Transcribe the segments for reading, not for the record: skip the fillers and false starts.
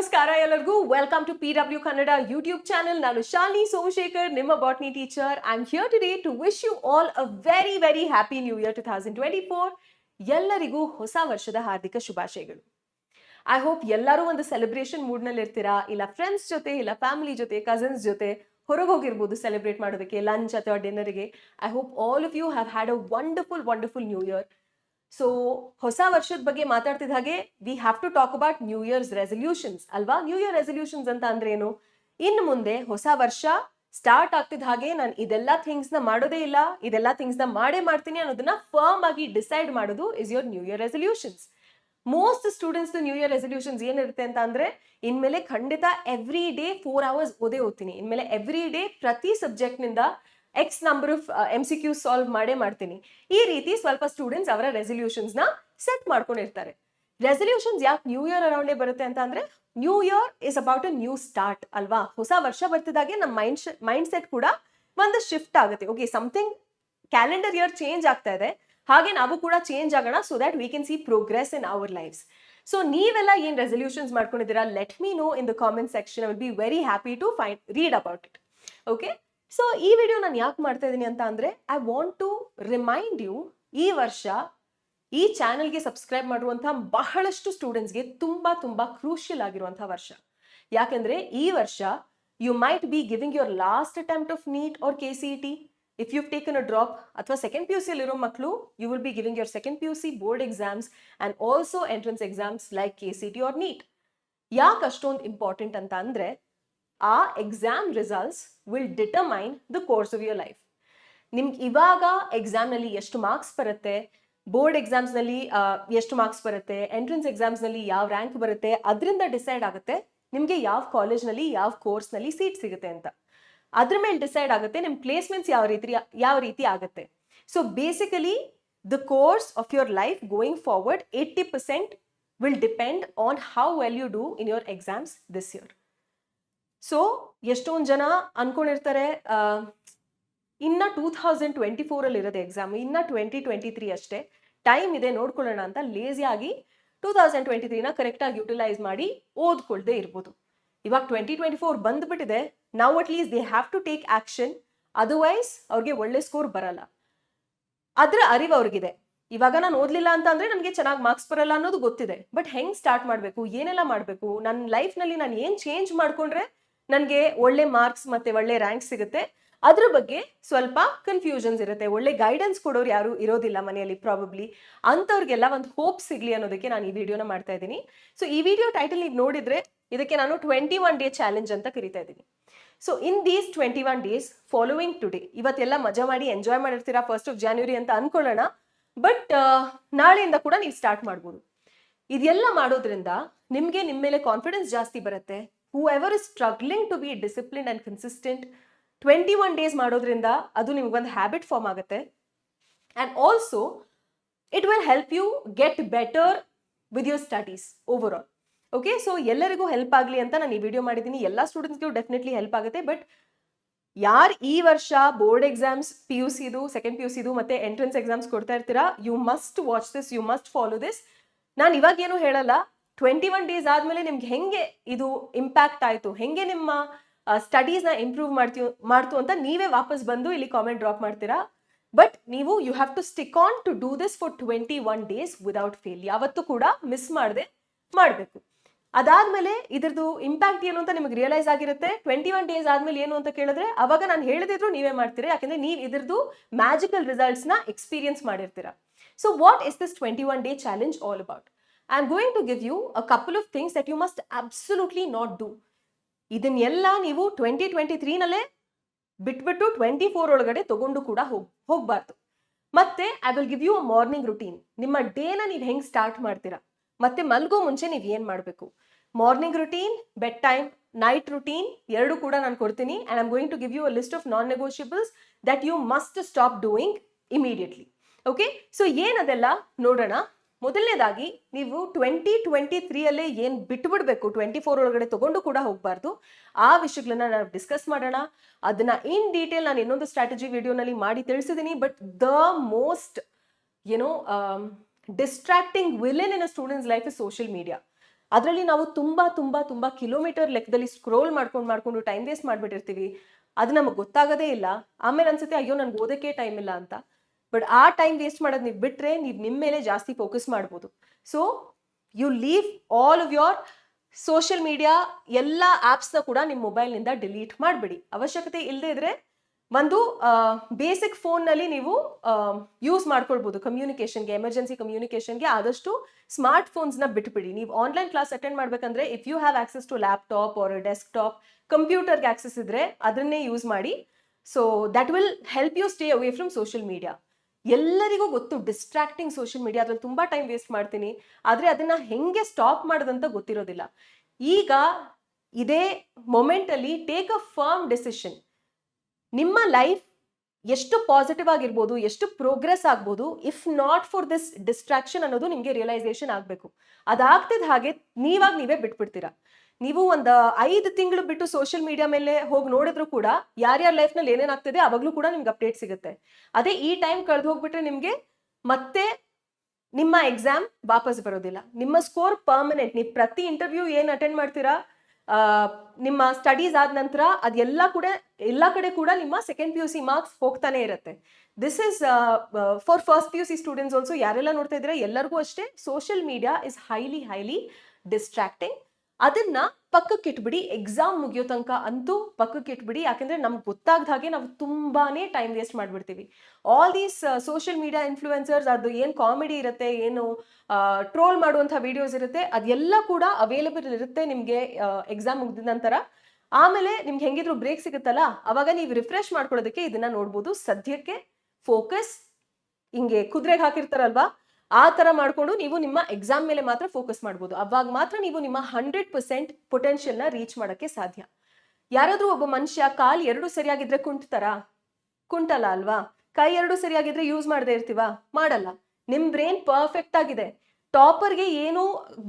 ನಮಸ್ಕಾರ ಎಲ್ಲರಿಗೂ. Welcome to PW Kannada YouTube channel. ನಾನು ಶಾಲಿನಿ ಸೋಮಶೇಖರ್, ನಿಮ್ಮ botany teacher. I am here today to wish you all a very very happy new year 2024. ಎಲ್ಲರಿಗೂ ಹೊಸ ವರ್ಷದ ಹಾರ್ದಿಕ ಶುಭಾಶಯಗಳು. ಐ ಹೋಪ್ ಎಲ್ಲರೂ ಒಂದು ಸೆಲೆಬ್ರೇಷನ್ ಮೂಡ್ ನಲ್ಲಿ ಇರ್ತೀರಾ. ಇಲ್ಲ ಫ್ರೆಂಡ್ಸ್ ಜೊತೆ, ಇಲ್ಲ ಫ್ಯಾಮಿಲಿ ಜೊತೆ, ಕಸಿನ್ಸ್ ಜೊತೆ ಹೊರಗೆ ಹೋಗಿರ್ಬೋದು ಸೆಲೆಬ್ರೇಟ್ ಮಾಡೋದಕ್ಕೆ, ಲಂಚ್ ಅಥವಾ ಡಿನ್ನರ್ಗೆ. I hope all of you have had a wonderful new year. So ಹೊಸ ವರ್ಷದ ಬಗ್ಗೆ ಮಾತಾಡ್ತಿದ್ದ ಹಾಗೆ we have to talk about new year's resolutions ಅಲ್ವಾ. ನ್ಯೂ ಇಯರ್ ರೆಸಲ್ಯೂಷನ್ಸ್ ಅಂತ ಅಂದ್ರೆ ಏನು? ಇನ್ನು ಮುಂದೆ ಹೊಸ ವರ್ಷ ಸ್ಟಾರ್ಟ್ ಆಗ್ತಿದ್ದ ಹಾಗೆ ನಾನು ಇದೆಲ್ಲ ಥಿಂಗ್ಸ್ ನ ಮಾಡೋದೇ ಇಲ್ಲ, ಇದೆಲ್ಲ ಥಿಂಗ್ಸ್ ನ ಮಾಡೇ ಮಾಡ್ತೀನಿ ಅನ್ನೋದನ್ನ ಫರ್ಮ್ ಆಗಿ ಡಿಸೈಡ್ ಮಾಡೋದು is your new year resolutions. Most students new year resolutions ಏನಿರುತ್ತೆ ಅಂತ ಅಂದ್ರೆ, ಇನ್ಮೇಲೆ ಖಂಡಿತ ಎವ್ರಿ ಡೇ 4 hours ಓದ್ತೀನಿ, ಇನ್ಮೇಲೆ ಎವ್ರಿ ಡೇ ಪ್ರತಿ ಸಬ್ಜೆಕ್ಟ್ ನಿಂದ X number of MCQ solve ಮಾಡ್ತೀನಿ. ಈ ರೀತಿ ಸ್ವಲ್ಪ ಸ್ಟೂಡೆಂಟ್ಸ್ ಅವರ ರೆಸಲ್ಯೂಷನ್ಸ್ ನ ಸೆಟ್ ಮಾಡ್ಕೊಂಡಿರ್ತಾರೆ. ರೆಸಲ್ಯೂಷನ್ಸ್ ಯಾಕೆ ನ್ಯೂ ಇಯರ್ ಅರೌಂಡೇ ಬರುತ್ತೆ ಅಂತ ಅಂದ್ರೆ, new year is about a new start ಅಲ್ವಾ. ಹೊಸ ವರ್ಷ ಬರ್ತಿದ್ದಾಗೆ ನಮ್ಮ ಮೈಂಡ್ ಸೆಟ್ ಕೂಡ ಒಂದು ಶಿಫ್ಟ್ ಆಗುತ್ತೆ. Okay, something calendar year change ಆಗ್ತಾ ಇದೆ, ಹಾಗೆ ನಾವು ಕೂಡ ಚೇಂಜ್ ಆಗೋಣ, so that we can see progress in our lives. So ನೀವೆಲ್ಲ ಏನ್ ರೆಸಲ್ಯೂಷನ್ಸ್ ಮಾಡ್ಕೊಂಡಿದ್ದೀರಾ, let me know in the comment section. I will be very happy to read about it. Okay, so ಈ ವಿಡಿಯೋ ನಾನು ಯಾಕೆ ಮಾಡ್ತಾ ಇದ್ದೀನಿ ಅಂತ ಅಂದ್ರೆ, I want to remind you, ಈ ವರ್ಷ ಈ ಚಾನೆಲ್ಗೆ ಸಬ್ಸ್ಕ್ರೈಬ್ ಮಾಡುವಂತಹ ಬಹಳಷ್ಟು ಸ್ಟೂಡೆಂಟ್ಸ್ಗೆ ತುಂಬಾ ಕ್ರೂಷಿಯಲ್ ಆಗಿರುವಂತಹ ವರ್ಷ. ಯಾಕಂದ್ರೆ ಈ ವರ್ಷ you might be giving your last attempt of NEET or KCET. If you taken a drop, ಅಥವಾ ಸೆಕೆಂಡ್ PUC ಅಲ್ಲಿರೋ ಮಕ್ಕಳು, you will be giving your second PUC board exams and also entrance exams like KCET or NEET. ಯಾಕೆ ಅಷ್ಟೊಂದು important ಅಂತ ಅಂದ್ರೆ, ಆ exam results will determine the course of your life. ನಿಮ್ಗೆ ಇವಾಗ ಎಕ್ಸಾಮ್ ನಲ್ಲಿ ಎಷ್ಟು ಮಾರ್ಕ್ಸ್ ಬರುತ್ತೆ, ಬೋರ್ಡ್ ಎಕ್ಸಾಮ್ಸ್ ನಲ್ಲಿ ಎಷ್ಟು ಮಾರ್ಕ್ಸ್ ಬರುತ್ತೆ, ಎಂಟ್ರೆನ್ಸ್ ಎಕ್ಸಾಮ್ಸ್ ನಲ್ಲಿ ಯಾವ ರ್ಯಾಂಕ್ ಬರುತ್ತೆ, ಅದರಿಂದ ಡಿಸೈಡ್ ಆಗುತ್ತೆ ನಿಮ್ಗೆ ಯಾವ ಕಾಲೇಜ್ ನಲ್ಲಿ ಯಾವ ಕೋರ್ಸ್ ನಲ್ಲಿ ಸೀಟ್ ಸಿಗುತ್ತೆ ಅಂತ. ಅದ್ರ ಮೇಲೆ ಡಿಸೈಡ್ ಆಗುತ್ತೆ ನಿಮ್ ಪ್ಲೇಸ್ಮೆಂಟ್ಸ್ ಯಾವ ರೀತಿ ಆಗುತ್ತೆ. So basically the course of your life going forward 80% will depend on how well you do in your exams this year. So ಎಷ್ಟೊಂದು ಜನ ಅನ್ಕೊಂಡಿರ್ತಾರೆ, ಇನ್ನ 2024 ಅಲ್ಲಿ ಇರೋದು ಎಕ್ಸಾಮ್, ಇನ್ನ 2023 ಅಷ್ಟೇ ಟೈಮ್ ಇದೆ ನೋಡ್ಕೊಳ್ಳೋಣ ಅಂತ ಲೇಸಿ ಆಗಿ 2023ನ ಕರೆಕ್ಟ್ ಆಗಿ ಯುಟಿಲೈಸ್ ಮಾಡಿ ಓದ್ಕೊಳ್ದೆ ಇರ್ಬೋದು. ಇವಾಗ 2024 ಬಂದ್ಬಿಟ್ಟಿದೆ. ನಾವು at least they have to take action, otherwise ಅವ್ರಿಗೆ ಒಳ್ಳೆ ಸ್ಕೋರ್ ಬರಲ್ಲ. ಅದ್ರ ಅರಿವು ಅವ್ರಿಗಿದೆ. ಇವಾಗ ನಾನು ಓದ್ಲಿಲ್ಲ ಅಂತ ಅಂದ್ರೆ ನನಗೆ ಚೆನ್ನಾಗಿ ಮಾರ್ಕ್ಸ್ ಬರಲ್ಲ ಅನ್ನೋದು ಗೊತ್ತಿದೆ. ಬಟ್ ಹೆಂಗ್ ಸ್ಟಾರ್ಟ್ ಮಾಡಬೇಕು, ಏನೆಲ್ಲ ಮಾಡಬೇಕು, ನನ್ನ ಲೈಫ್ ನಲ್ಲಿ ನಾನು ಏನ್ ಚೇಂಜ್ ಮಾಡ್ಕೊಂಡ್ರೆ ನನಗೆ ಒಳ್ಳೆ ಮಾರ್ಕ್ಸ್ ಮತ್ತೆ ಒಳ್ಳೆ ರ್ಯಾಂಕ್ ಸಿಗುತ್ತೆ, ಅದ್ರ ಬಗ್ಗೆ ಸ್ವಲ್ಪ ಕನ್ಫ್ಯೂಷನ್ಸ್ ಇರುತ್ತೆ. ಒಳ್ಳೆ ಗೈಡೆನ್ಸ್ ಕೊಡೋರು ಯಾರು ಇರೋದಿಲ್ಲ ಮನೆಯಲ್ಲಿ ಪ್ರಾಬಬ್ಲಿ. ಅಂಥವ್ರಿಗೆಲ್ಲ ಒಂದು ಹೋಪ್ ಸಿಗ್ಲಿ ಅನ್ನೋದಕ್ಕೆ ನಾನು ಈ ವಿಡಿಯೋನ ಮಾಡ್ತಾ ಇದ್ದೀನಿ. ಸೊ ಈ ವಿಡಿಯೋ ಟೈಟಲ್ ನೀವು ನೋಡಿದ್ರೆ, ಇದಕ್ಕೆ ನಾನು 21 ಡೇ ಚಾಲೆಂಜ್ ಅಂತ ಕರಿತಾ ಇದ್ದೀನಿ. So in these 21 days following today, ಇವತ್ತೆಲ್ಲ ಮಜಾ ಮಾಡಿ ಎಂಜಾಯ್ ಮಾಡಿರ್ತೀರಾ 1st of January ಅಂತ ಅನ್ಕೊಳ್ಳೋಣ. ಬಟ್ ನಾಳೆಯಿಂದ ಕೂಡ ನೀವು ಸ್ಟಾರ್ಟ್ ಮಾಡ್ಬೋದು. ಇದೆಲ್ಲ ಮಾಡೋದ್ರಿಂದ ನಿಮ್ಗೆ ನಿಮ್ಮ ಮೇಲೆ ಕಾನ್ಫಿಡೆನ್ಸ್ ಜಾಸ್ತಿ ಬರುತ್ತೆ. whoever is struggling to be disciplined and consistent, 21 days ಮಾಡೋದ್ರಿಂದ ಅದು ನಿಮ್ಗೊಂದು ಹ್ಯಾಬಿಟ್ ಫಾರ್ಮ್ ಆಗುತ್ತೆ. And also it will help you get better with your studies overall. Okay, so ಎಲ್ಲರಿಗೂ ಹೆಲ್ಪ್ ಆಗಲಿ ಅಂತ ನಾನು ಈ ವಿಡಿಯೋ ಮಾಡಿದ್ದೀನಿ. ಎಲ್ಲ ಸ್ಟೂಡೆಂಟ್ಸ್ಗೂ ಡೆಫಿನೆಟ್ಲಿ ಹೆಲ್ಪ್ ಆಗುತ್ತೆ. ಬಟ್ ಯಾರು ಈ ವರ್ಷ ಬೋರ್ಡ್ ಎಕ್ಸಾಮ್ಸ್ PUCದು, ಸೆಕೆಂಡ್ PUCದು ಮತ್ತೆ ಎಂಟ್ರೆನ್ಸ್ ಎಕ್ಸಾಮ್ಸ್ ಕೊಡ್ತಾ ಇರ್ತೀರಾ, you must watch this, you must follow this. ನಾನು ಇವಾಗ ಏನು ಹೇಳಲ್ಲ, 21 ಡೇಸ್ ಆದ್ಮೇಲೆ ನಿಮ್ಗೆ ಹೆಂಗೆ ಇದು ಇಂಪ್ಯಾಕ್ಟ್ ಆಯ್ತು, ಹೆಂಗೆ ನಿಮ್ಮ ಸ್ಟಡೀಸ್ನ ಇಂಪ್ರೂವ್ ಮಾಡ್ತು ಅಂತ ನೀವೇ ವಾಪಸ್ ಬಂದು ಇಲ್ಲಿ ಕಾಮೆಂಟ್ ಡ್ರಾಪ್ ಮಾಡ್ತೀರಾ. ಬಟ್ ನೀವು you have to stick on to do this for 21 days without fail. ಯಾವತ್ತೂ ಕೂಡ ಮಿಸ್ ಮಾಡದೆ ಮಾಡಬೇಕು. ಅದಾದ್ಮೇಲೆ ಇದ್ರದ್ದು ಇಂಪ್ಯಾಕ್ಟ್ ಏನು ಅಂತ ನಿಮಗೆ ರಿಯಲೈಸ್ ಆಗಿರುತ್ತೆ. 21 ಡೇಸ್ ಆದ್ಮೇಲೆ ಏನು ಅಂತ ಕೇಳಿದ್ರೆ, ಅವಾಗ ನಾನು ಹೇಳಿದ್ರು ನೀವೇ ಮಾಡ್ತೀರಾ, ಯಾಕಂದ್ರೆ ನೀವು ಇದ್ರದ್ದು ಮ್ಯಾಜಿಕಲ್ ರಿಸಲ್ಟ್ಸ್ ನ ಎಕ್ಸ್ಪೀರಿಯನ್ಸ್ ಮಾಡಿರ್ತೀರಾ. So what is this 21 day challenge all about? I am going to give you a couple of things that you must absolutely not do. ಇದನ್ನೆಲ್ಲ ನೀವು 2023 ನಲ್ಲೇ ಬಿಟ್ಬಿಟ್ಟು 24 ಒಳಗಡೆ ತಗೊಂಡು ಕೂಡ ಹೋಗ್ಬಾರ್ದು. ಮತ್ತೆ I will give you a morning routine. ನಿಮ್ಮ ಡೇನ ನೀವು ಹೆಂಗ್ ಸ್ಟಾರ್ಟ್ ಮಾಡ್ತೀರಾ, ಮತ್ತೆ ಮಲ್ಗೋ ಮುಂಚೆ ನೀವು ಏನ್ ಮಾಡಬೇಕು, morning routine, bedtime, night routine ಎರಡು ಕೂಡ ನಾನು ಕೊಡ್ತೀನಿ. And I am going to give you a list of non negotiables that you must stop doing immediately. Okay, so ಏನದೆಲ್ಲ ನೋಡೋಣ. ಮೊದಲನೇದಾಗಿ, ನೀವು 2023 ಅಲ್ಲೇ ಏನ್ ಬಿಟ್ಬಿಡ್ಬೇಕು, 24 ಒಳಗಡೆ ತಗೊಂಡು ಕೂಡ ಹೋಗ್ಬಾರ್ದು, ಆ ವಿಷಯಗಳನ್ನ ನಾವು ಡಿಸ್ಕಸ್ ಮಾಡೋಣ. ಅದನ್ನ ಇನ್ ಡೀಟೇಲ್ ನಾನು ಇನ್ನೊಂದು ಸ್ಟ್ರಾಟಜಿ ವಿಡಿಯೋನಲ್ಲಿ ಮಾಡಿ ತಿಳಿಸಿದ್ದೀನಿ. But the most distracting villain in a student's life is social media. ಅದರಲ್ಲಿ ನಾವು ತುಂಬಾ ಕಿಲೋಮೀಟರ್ ಲೆಕ್ಕದಲ್ಲಿ ಸ್ಕ್ರೋಲ್ ಮಾಡ್ಕೊಂಡು ಟೈಮ್ ವೇಸ್ಟ್ ಮಾಡ್ಬಿಟ್ಟಿರ್ತೀವಿ. ಅದು ನಮಗೆ ಗೊತ್ತಾಗೋದೇ ಇಲ್ಲ. ಆಮೇಲೆ ಅನ್ಸುತ್ತೆ ಅಯ್ಯೋ ನನ್ಗೆ ಓದಕ್ಕೆ ಟೈಮ್ ಇಲ್ಲ ಅಂತ. ಬಟ್ ಆ ಟೈಮ್ ವೇಸ್ಟ್ ಮಾಡೋದು ನೀವು ಬಿಟ್ರೆ ನೀವು ನಿಮ್ಮ ಮೇಲೆ ಜಾಸ್ತಿ ಫೋಕಸ್ ಮಾಡ್ಬೋದು. So you leave all of your social media ಎಲ್ಲ ಆ್ಯಪ್ಸ್ನ ಕೂಡ ನಿಮ್ಮ ಮೊಬೈಲ್ನಿಂದ ಡಿಲೀಟ್ ಮಾಡಿಬಿಡಿ. ಅವಶ್ಯಕತೆ ಇಲ್ಲದೆ ಇದ್ರೆ ಒಂದು ಬೇಸಿಕ್ ಫೋನ್ನಲ್ಲಿ ನೀವು ಯೂಸ್ ಮಾಡ್ಕೊಳ್ಬೋದು ಕಮ್ಯುನಿಕೇಷನ್ಗೆ, ಎಮರ್ಜೆನ್ಸಿ ಕಮ್ಯುನಿಕೇಷನ್ಗೆ. ಆದಷ್ಟು ಸ್ಮಾರ್ಟ್ ಫೋನ್ಸ್ನ ಬಿಟ್ಬಿಡಿ. ನೀವು ಆನ್ಲೈನ್ ಕ್ಲಾಸ್ ಅಟೆಂಡ್ ಮಾಡ್ಬೇಕಂದ್ರೆ if you have access to laptop or desktop, ಕಂಪ್ಯೂಟರ್ಗೆ ಆಕ್ಸೆಸ್ ಇದ್ರೆ ಅದನ್ನೇ ಯೂಸ್ ಮಾಡಿ. So that will help you stay away from social media. ಎಲ್ಲರಿಗೂ ಗೊತ್ತು ಡಿಸ್ಟ್ರಾಕ್ಟಿಂಗ್ ಸೋಷಿಯಲ್ ಮೀಡಿಯಾ, ಅದ್ರಲ್ಲಿ ತುಂಬಾ ಟೈಮ್ ವೇಸ್ಟ್ ಮಾಡ್ತೀನಿ, ಆದರೆ ಅದನ್ನ ಹೆಂಗೆ ಸ್ಟಾಪ್ ಮಾಡೋದಂತ ಗೊತ್ತಿರೋದಿಲ್ಲ. ಈಗ ಇದೇ ಮೊಮೆಂಟ್ ಅಲ್ಲಿ ಟೇಕ್ ಅ ಫರ್ಮ್ ಡಿಸಿಷನ್. ನಿಮ್ಮ ಲೈಫ್ ಎಷ್ಟು ಪಾಸಿಟಿವ್ ಆಗಿರ್ಬೋದು, ಎಷ್ಟು ಪ್ರೋಗ್ರೆಸ್ ಆಗ್ಬೋದು if not for this distraction ಅನ್ನೋದು ನಿಮಗೆ ರಿಯಲೈಸೇಷನ್ ಆಗಬೇಕು. ಅದಾಗ್ತಿದ್ದ ಹಾಗೆ ನೀವೇ ಬಿಟ್ಬಿಡ್ತೀರಾ. ನೀವು ಒಂದು 5 ತಿಂಗಳು ಬಿಟ್ಟು ಸೋಷಿಯಲ್ ಮೀಡಿಯಾ ಮೇಲೆ ಹೋಗಿ ನೋಡಿದ್ರು ಕೂಡ ಯಾರ್ಯಾರ ಲೈಫ್ನಲ್ಲಿ ಏನೇನಾಗ್ತಿದೆ ಅವಾಗಲೂ ಕೂಡ ನಿಮ್ಗೆ ಅಪ್ಡೇಟ್ ಸಿಗುತ್ತೆ. ಅದೇ ಈ ಟೈಮ್ ಕಳೆದು ಹೋಗ್ಬಿಟ್ರೆ ನಿಮಗೆ ಮತ್ತೆ ನಿಮ್ಮ ಎಕ್ಸಾಮ್ ವಾಪಸ್ ಬರೋದಿಲ್ಲ. ನಿಮ್ಮ ಸ್ಕೋರ್ ಪರ್ಮನೆಂಟ್. ನೀವು ಪ್ರತಿ ಇಂಟರ್ವ್ಯೂ ಏನು ಅಟೆಂಡ್ ಮಾಡ್ತೀರಾ, ನಿಮ್ಮ ಸ್ಟಡೀಸ್ ಆದ ನಂತರ ಎಲ್ಲ ಕಡೆ ಕೂಡ ನಿಮ್ಮ ಸೆಕೆಂಡ್ PUC ಮಾರ್ಕ್ಸ್ ಹೋಗ್ತಾನೆ ಇರುತ್ತೆ. This is for first PUC students also. ಯಾರೆಲ್ಲ ನೋಡ್ತಾ ಇದ್ರೆ ಎಲ್ಲರಿಗೂ ಅಷ್ಟೇ social media is highly distracting. ಅದನ್ನ ಪಕ್ಕಕ್ಕೆ ಇಟ್ಬಿಡಿ. ಎಕ್ಸಾಮ್ ಮುಗಿಯೋ ತನಕ ಅಂತೂ ಪಕ್ಕಕ್ಕೆ ಇಟ್ಬಿಡಿ. ಯಾಕೆಂದ್ರೆ ನಮ್ಗೆ ಗೊತ್ತಾಗದ ಹಾಗೆ ನಾವು ತುಂಬಾನೇ ಟೈಮ್ ವೇಸ್ಟ್ ಮಾಡ್ಬಿಡ್ತೀವಿ. All these social media influencers, ಅದು ಏನು ಕಾಮಿಡಿ ಇರುತ್ತೆ, ಏನು ಟ್ರೋಲ್ ಮಾಡುವಂಥ ವಿಡಿಯೋಸ್ ಇರುತ್ತೆ, ಅದೆಲ್ಲ ಕೂಡ ಅವೈಲೇಬಲ್ ಇರುತ್ತೆ ನಿಮಗೆ ಎಕ್ಸಾಮ್ ಮುಗಿದ ನಂತರ. ಆಮೇಲೆ ನಿಮ್ಗೆ ಹೆಂಗಿದ್ರು ಬ್ರೇಕ್ ಸಿಗುತ್ತಲ್ಲ, ಅವಾಗ ನೀವು ರಿಫ್ರೆಶ್ ಮಾಡ್ಕೊಳ್ಳೋದಕ್ಕೆ ಇದನ್ನ ನೋಡ್ಬೋದು. ಸದ್ಯಕ್ಕೆ ಫೋಕಸ್ ಹಿಂಗೆ ಕುದುರೆಗೆ ಹಾಕಿರ್ತಾರಲ್ವಾ, ಆ ತರ ಮಾಡ್ಕೊಂಡು ನೀವು ನಿಮ್ಮ ಎಕ್ಸಾಮ್ ಮೇಲೆ ಮಾತ್ರ ಫೋಕಸ್ ಮಾಡ್ಬೋದು. ಅವಾಗ ಮಾತ್ರ ನೀವು ನಿಮ್ಮ 100% ಪೊಟೆನ್ಷಿಯಲ್ನ ರೀಚ್ ಮಾಡೋಕ್ಕೆ ಸಾಧ್ಯ. ಯಾರಾದ್ರೂ ಒಬ್ಬ ಮನುಷ್ಯ ಕಾಲ್ 2 ಸರಿಯಾಗಿದ್ರೆ ಕುಂಟಲ್ಲ ಅಲ್ವಾ? ಕೈ 2 ಸರಿಯಾಗಿದ್ರೆ ಯೂಸ್ ಮಾಡದೇ ಇರ್ತೀವಾ? ಮಾಡಲ್ಲ. ನಿಮ್ ಬ್ರೈನ್ ಪರ್ಫೆಕ್ಟ್ ಆಗಿದೆ. ಟಾಪರ್ಗೆ ಏನು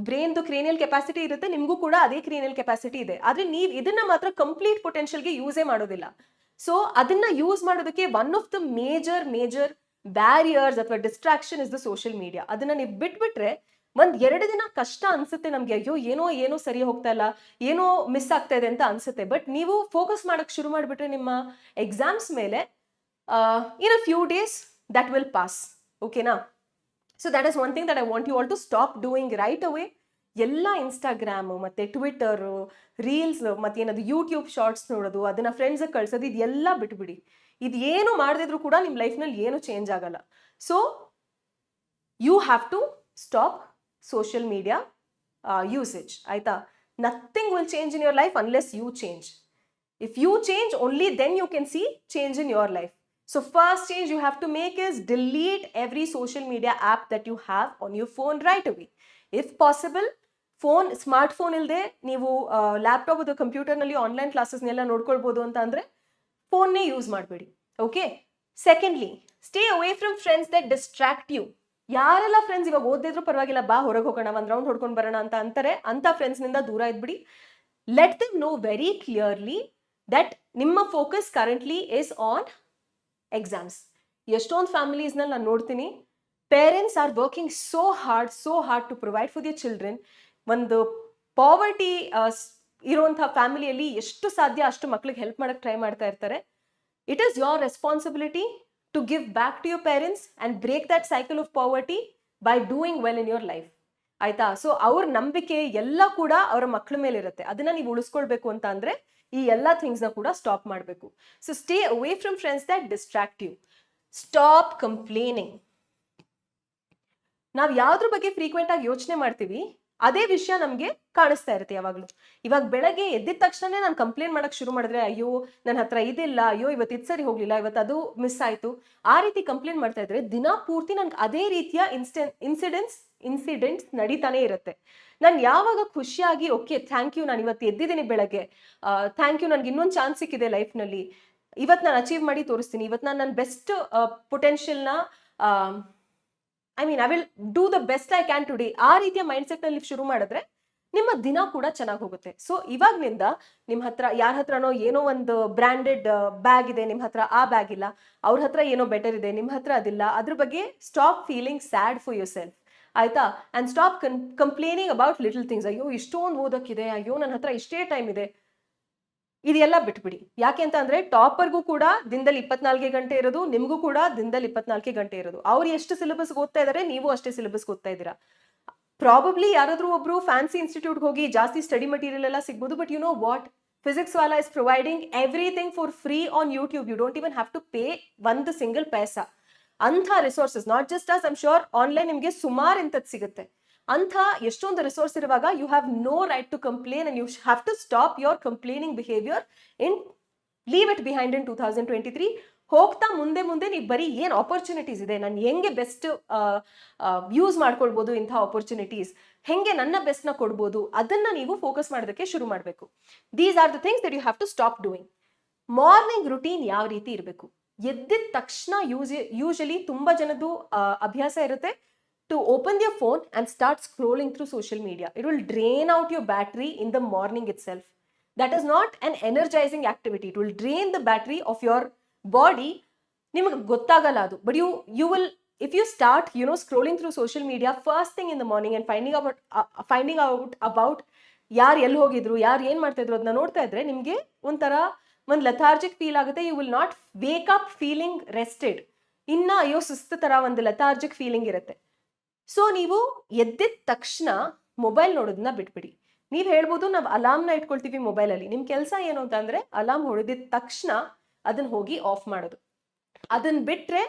ಬ್ರೈನ್ದು ಕ್ರೇನಿಯಲ್ ಕೆಪಾಸಿಟಿ ಇರುತ್ತೆ, ನಿಮ್ಗೂ ಕೂಡ ಅದೇ ಕ್ರೇನಿಯಲ್ ಕೆಪಾಸಿಟಿ ಇದೆ. ಆದ್ರೆ ನೀವು ಇದನ್ನ ಮಾತ್ರ ಕಂಪ್ಲೀಟ್ ಪೊಟೆನ್ಷಿಯಲ್ಗೆ ಯೂಸೇ ಮಾಡೋದಿಲ್ಲ. ಸೊ ಅದನ್ನ ಯೂಸ್ ಮಾಡೋದಕ್ಕೆ one of the major barriers ಅಥವಾ distraction is the social media. ಅದನ್ನ ನೀವು ಬಿಟ್ಬಿಟ್ರೆ 1-2 ದಿನ ಕಷ್ಟ ಅನ್ಸುತ್ತೆ ನಮ್ಗೆ, ಅಯ್ಯೋ ಏನೋ ಸರಿ ಹೋಗ್ತಾ ಇಲ್ಲ, ಏನೋ ಮಿಸ್ ಆಗ್ತಾ ಇದೆ ಅಂತ ಅನ್ಸುತ್ತೆ. ಬಟ್ ನೀವು ಫೋಕಸ್ ಮಾಡಕ್ ಶುರು ಮಾಡಿಬಿಟ್ರೆ ನಿಮ್ಮ ಎಕ್ಸಾಮ್ಸ್ ಮೇಲೆ in a few days that will pass. ಓಕೆನಾ? So that is one thing that I want you all to stop doing right away. ಎಲ್ಲ ಇನ್ಸ್ಟಾಗ್ರಾಮು ಮತ್ತೆ ಟ್ವಿಟರು, ರೀಲ್ಸ್, ಮತ್ತೆ ಏನದು ಯೂಟ್ಯೂಬ್ ಶಾರ್ಟ್ಸ್ ನೋಡೋದು, ಅದನ್ನ ಫ್ರೆಂಡ್ಸ್ಗೆ ಕಳ್ಸೋದು, ಇದೆಲ್ಲ ಬಿಟ್ಬಿಡಿ. ಇದು ಏನು ಮಾಡದಿದ್ರು ಕೂಡ ನಿಮ್ಮ ಲೈಫ್ನಲ್ಲಿ ಏನು ಚೇಂಜ್ ಆಗಲ್ಲ. So you have to stop social media usage. ಆಯ್ತಾ? Nothing will change in your life unless you change. If you change only then you can see change in your life. So first change you have to make is delete every social media app that you have on your phone right away. If possible, smartphone ಇಲ್ಲದೆ ನೀವು laptop ಅಥವಾ ಕಂಪ್ಯೂಟರ್ನಲ್ಲಿ online ಕ್ಲಾಸಸ್ನೆಲ್ಲ ನೋಡ್ಕೊಳ್ಬೋದು ಅಂತ ಅಂದರೆ ಫೋನ್ನೇ use ಮಾಡಬೇಡಿ. Okay? Secondly, stay away from friends that distract you. ಯಾರೆಲ್ಲ ಫ್ರೆಂಡ್ಸ್ ಇವಾಗ ಓದಿದ್ರು ಪರವಾಗಿಲ್ಲ, ಬಾ ಹೊರಗೆ ಹೋಗೋಣ, ಒಂದು ರೌಂಡ್ ಹೊಡ್ಕೊಂಡು ಬರೋಣ ಅಂತ ಅಂತಾರೆ, ಅಂಥ ಫ್ರೆಂಡ್ಸ್ನಿಂದ ದೂರ ಇದ್ಬಿಡಿ. Let them know very clearly that ನಿಮ್ಮ focus currently is on exams. ಎಷ್ಟೊಂದು ಫ್ಯಾಮಿಲೀಸ್ನಲ್ಲಿ ನಾನು ನೋಡ್ತೀನಿ, parents are working so hard to provide for their children. ಒಂದು ಪಾವರ್ಟಿ ಇರುವಂಥ ಫ್ಯಾಮಿಲಿಯಲ್ಲಿ ಎಷ್ಟು ಸಾಧ್ಯ ಅಷ್ಟು ಮಕ್ಳಿಗೆ ಹೆಲ್ಪ್ ಮಾಡೋಕ್ಕೆ ಟ್ರೈ ಮಾಡ್ತಾ ಇರ್ತಾರೆ. It is your responsibility to give back to your parents and break that cycle of poverty by doing well in your life. ಆಯ್ತಾ? ಸೊ ಅವ್ರ ನಂಬಿಕೆ ಎಲ್ಲ ಕೂಡ ಅವರ ಮಕ್ಕಳ ಮೇಲೆ ಇರುತ್ತೆ. ಅದನ್ನ ನೀವು ಉಳಿಸ್ಕೊಳ್ಬೇಕು ಅಂತ ಅಂದರೆ ಈ ಎಲ್ಲ ಥಿಂಗ್ಸ್ನ ಕೂಡ ಸ್ಟಾಪ್ ಮಾಡಬೇಕು. So stay away from friends that distract you. Stop complaining. ನಾವು ಯಾವುದ್ರ ಬಗ್ಗೆ ಫ್ರೀಕ್ವೆಂಟ್ ಆಗಿ ಯೋಚನೆ ಮಾಡ್ತೀವಿ ಅದೇ ವಿಷಯ ನಮಗೆ ಕಾಣಿಸ್ತಾ ಇರುತ್ತೆ ಯಾವಾಗಲೂ. ಇವಾಗ ಬೆಳಗ್ಗೆ ಎದ್ದಿದ ತಕ್ಷಣ ನಾನು ಕಂಪ್ಲೇಂಟ್ ಮಾಡಕ್ಕೆ ಶುರು ಮಾಡಿದ್ರೆ, ಅಯ್ಯೋ ನನ್ನ ಹತ್ರ ಇದಿಲ್ಲ, ಅಯ್ಯೋ ಇವತ್ತು ಇದು ಸರಿ ಹೋಗಲಿಲ್ಲ, ಇವತ್ತು ಅದು ಮಿಸ್ ಆಯಿತು, ಆ ರೀತಿ ಕಂಪ್ಲೇಂಟ್ ಮಾಡ್ತಾ ಇದ್ರೆ ದಿನ ಪೂರ್ತಿ ನನ್ಗೆ ಅದೇ ರೀತಿಯ ಇನ್ಸಿಡೆಂಟ್ಸ್ ನಡೀತಾನೆ ಇರುತ್ತೆ. ನಾನು ಯಾವಾಗ ಖುಷಿಯಾಗಿ ಓಕೆ ಥ್ಯಾಂಕ್ ಯು, ನಾನು ಇವತ್ತು ಎದ್ದಿದ್ದೀನಿ ಬೆಳಗ್ಗೆ, ಥ್ಯಾಂಕ್ ಯು, ನನಗೆ ಇನ್ನೊಂದು ಚಾನ್ಸ್ ಸಿಕ್ಕಿದೆ ಲೈಫ್ನಲ್ಲಿ, ಇವತ್ತು ನಾನು ಅಚೀವ್ ಮಾಡಿ ತೋರಿಸ್ತೀನಿ, ಇವತ್ತು ನಾನು ನನ್ನ ಬೆಸ್ಟ್ ಪೊಟೆನ್ಷಿಯಲ್ನ I will do the best I can today, ಆ ರೀತಿಯ ಮೈಂಡ್ಸೆಟ್ನಲ್ಲಿ ಶುರು ಮಾಡಿದ್ರೆ ನಿಮ್ಮ ದಿನ ಕೂಡ ಚೆನ್ನಾಗಿ ಹೋಗುತ್ತೆ. ಸೊ ಇವಾಗ್ನಿಂದ ನಿಮ್ಮ ಹತ್ರ ಯಾರ ಹತ್ರನೋ ಏನೋ ಒಂದು ಬ್ರ್ಯಾಂಡೆಡ್ ಬ್ಯಾಗ್ ಇದೆ, ನಿಮ್ಮ ಹತ್ರ ಆ ಬ್ಯಾಗ್ ಇಲ್ಲ, ಅವ್ರ ಹತ್ರ ಏನೋ ಬೆಟರ್ ಇದೆ, ನಿಮ್ಮ ಹತ್ರ ಅದಿಲ್ಲ, ಅದ್ರ ಬಗ್ಗೆ stop feeling sad for yourself. ಆಯ್ತಾ? And stop complaining about little things. ಅಯ್ಯೋ ಇಷ್ಟೊಂದು ಓದೋಕ್ಕಿದೆ, ಅಯ್ಯೋ ನನ್ನ ಹತ್ರ ಇಷ್ಟೇ ಟೈಮ್ ಇದೆ, ಇದೆಲ್ಲ ಬಿಟ್ಬಿಡಿ. ಯಾಕೆ ಅಂತ ಅಂದ್ರೆ ಟಾಪರ್ಗೂ ಕೂಡ ದಿನದಲ್ಲಿ 24 ಗಂಟೆ ಇರೋದು, ನಿಮಗೂ ಕೂಡ ದಿನದಲ್ಲಿ 24 ಗಂಟೆ ಇರೋದು. ಅವ್ರು ಎಷ್ಟು ಸಿಲೆಬಸ್ ಓದ್ತಾ ಇದ್ದಾರೆ, ನೀವು ಅಷ್ಟೇ ಸಿಲೆಬಸ್ ಓದ್ತಾ ಇದ್ದೀರಾ. ಪ್ರಾಬಬ್ಲಿ ಯಾರಾದ್ರೂ ಒಬ್ರು ಫ್ಯಾನ್ಸಿ ಇನ್ಸ್ಟಿಟ್ಯೂಟ್ ಹೋಗಿ ಜಾಸ್ತಿ ಸ್ಟಡಿ ಮಟೀರಿಯಲ್ ಎಲ್ಲ ಸಿಗ್ಬೋದು. But you know what, Physics Wallah is providing everything for free on YouTube. You don't even have to pay ಒಂದು ಸಿಂಗಲ್ ಪೈಸಾ. ಅಂಥ resources, not just us I'm sure online ನಿಮಗೆ ಸುಮಾರು ಇಂಥದ್ದು ಸಿಗುತ್ತೆ. ಅಂಥ ಎಷ್ಟೊಂದು ರಿಸೋರ್ಸ್ ಇರುವಾಗ you have no right to complain and you have to stop your complaining behaviour in leave it behind in 2023. ಹೋಗ್ತಾ ಮುಂದೆ ಮುಂದೆ ನೀವು ಬರೀ ಏನು ಆಪರ್ಚುನಿಟೀಸ್ ಇದೆ, ನಾನು ಹೆಂಗೆ ಬೆಸ್ಟ್ ಯೂಸ್ ಮಾಡ್ಕೊಳ್ಬೋದು, ಇಂಥ ಆಪರ್ಚುನಿಟೀಸ್ ಹೆಂಗೆ ನನ್ನ ಬೆಸ್ಟ್ನ ಕೊಡ್ಬೋದು, ಅದನ್ನ ನೀವು ಫೋಕಸ್ ಮಾಡೋದಕ್ಕೆ ಶುರು ಮಾಡಬೇಕು. These are the things that you have to stop doing. Morning routine ಯಾವ ರೀತಿ ಇರಬೇಕು? ಎದ್ದಿದ ತಕ್ಷಣ ಯೂಶಲಿ ತುಂಬಾ ಜನದ್ದು ಅಭ್ಯಾಸ ಇರುತ್ತೆ to open your phone and start scrolling through social media. It will drain out your battery in the morning itself. That is not an energizing activity. It will drain the battery of your body. ನಿಮಗೆ ಗೊತ್ತಾಗಲ್ಲ ಅದು. But you will, if you start scrolling through social media first thing in the morning and finding out about ಯಾರು ಎಲ್ಲಿ ಹೋಗಿದ್ರು, ಯಾರು ಏನು ಮಾಡ್ತಾ ಇದ್ರು ಅದನ್ನ ನೋಡ್ತಾ ಇದ್ರೆ ನಿಮಗೆ ಒಂಥರ ಒಂದು ಲೆಥಾರ್ಜಿಕ್ ಫೀಲ್ ಆಗುತ್ತೆ. You will not wake up feeling rested. ಇನ್ನ ಅಯ್ಯೋ ಸುಸ್ತು ತರ ಒಂದು ಲೆಥಾರ್ಜಿಕ್ ಫೀಲಿಂಗ್ ಇರುತ್ತೆ. ಸೊ ನೀವು ಎದ್ದಿದ ತಕ್ಷಣ ಮೊಬೈಲ್ ನೋಡೋದನ್ನ ಬಿಟ್ಬಿಡಿ. ನೀವು ಹೇಳ್ಬೋದು ನಾವು ಅಲಾರ್ಮ್ನ ಇಟ್ಕೊಳ್ತೀವಿ ಮೊಬೈಲಲ್ಲಿ. ನಿಮ್ಮ ಕೆಲಸ ಏನು ಅಂತ ಅಂದ್ರೆ ಅಲಾರ್ಮ್ ಹೊಡೆದಿದ ತಕ್ಷಣ ಅದನ್ನ ಹೋಗಿ ಆಫ್ ಮಾಡೋದು. ಅದನ್ನ ಬಿಟ್ರೆ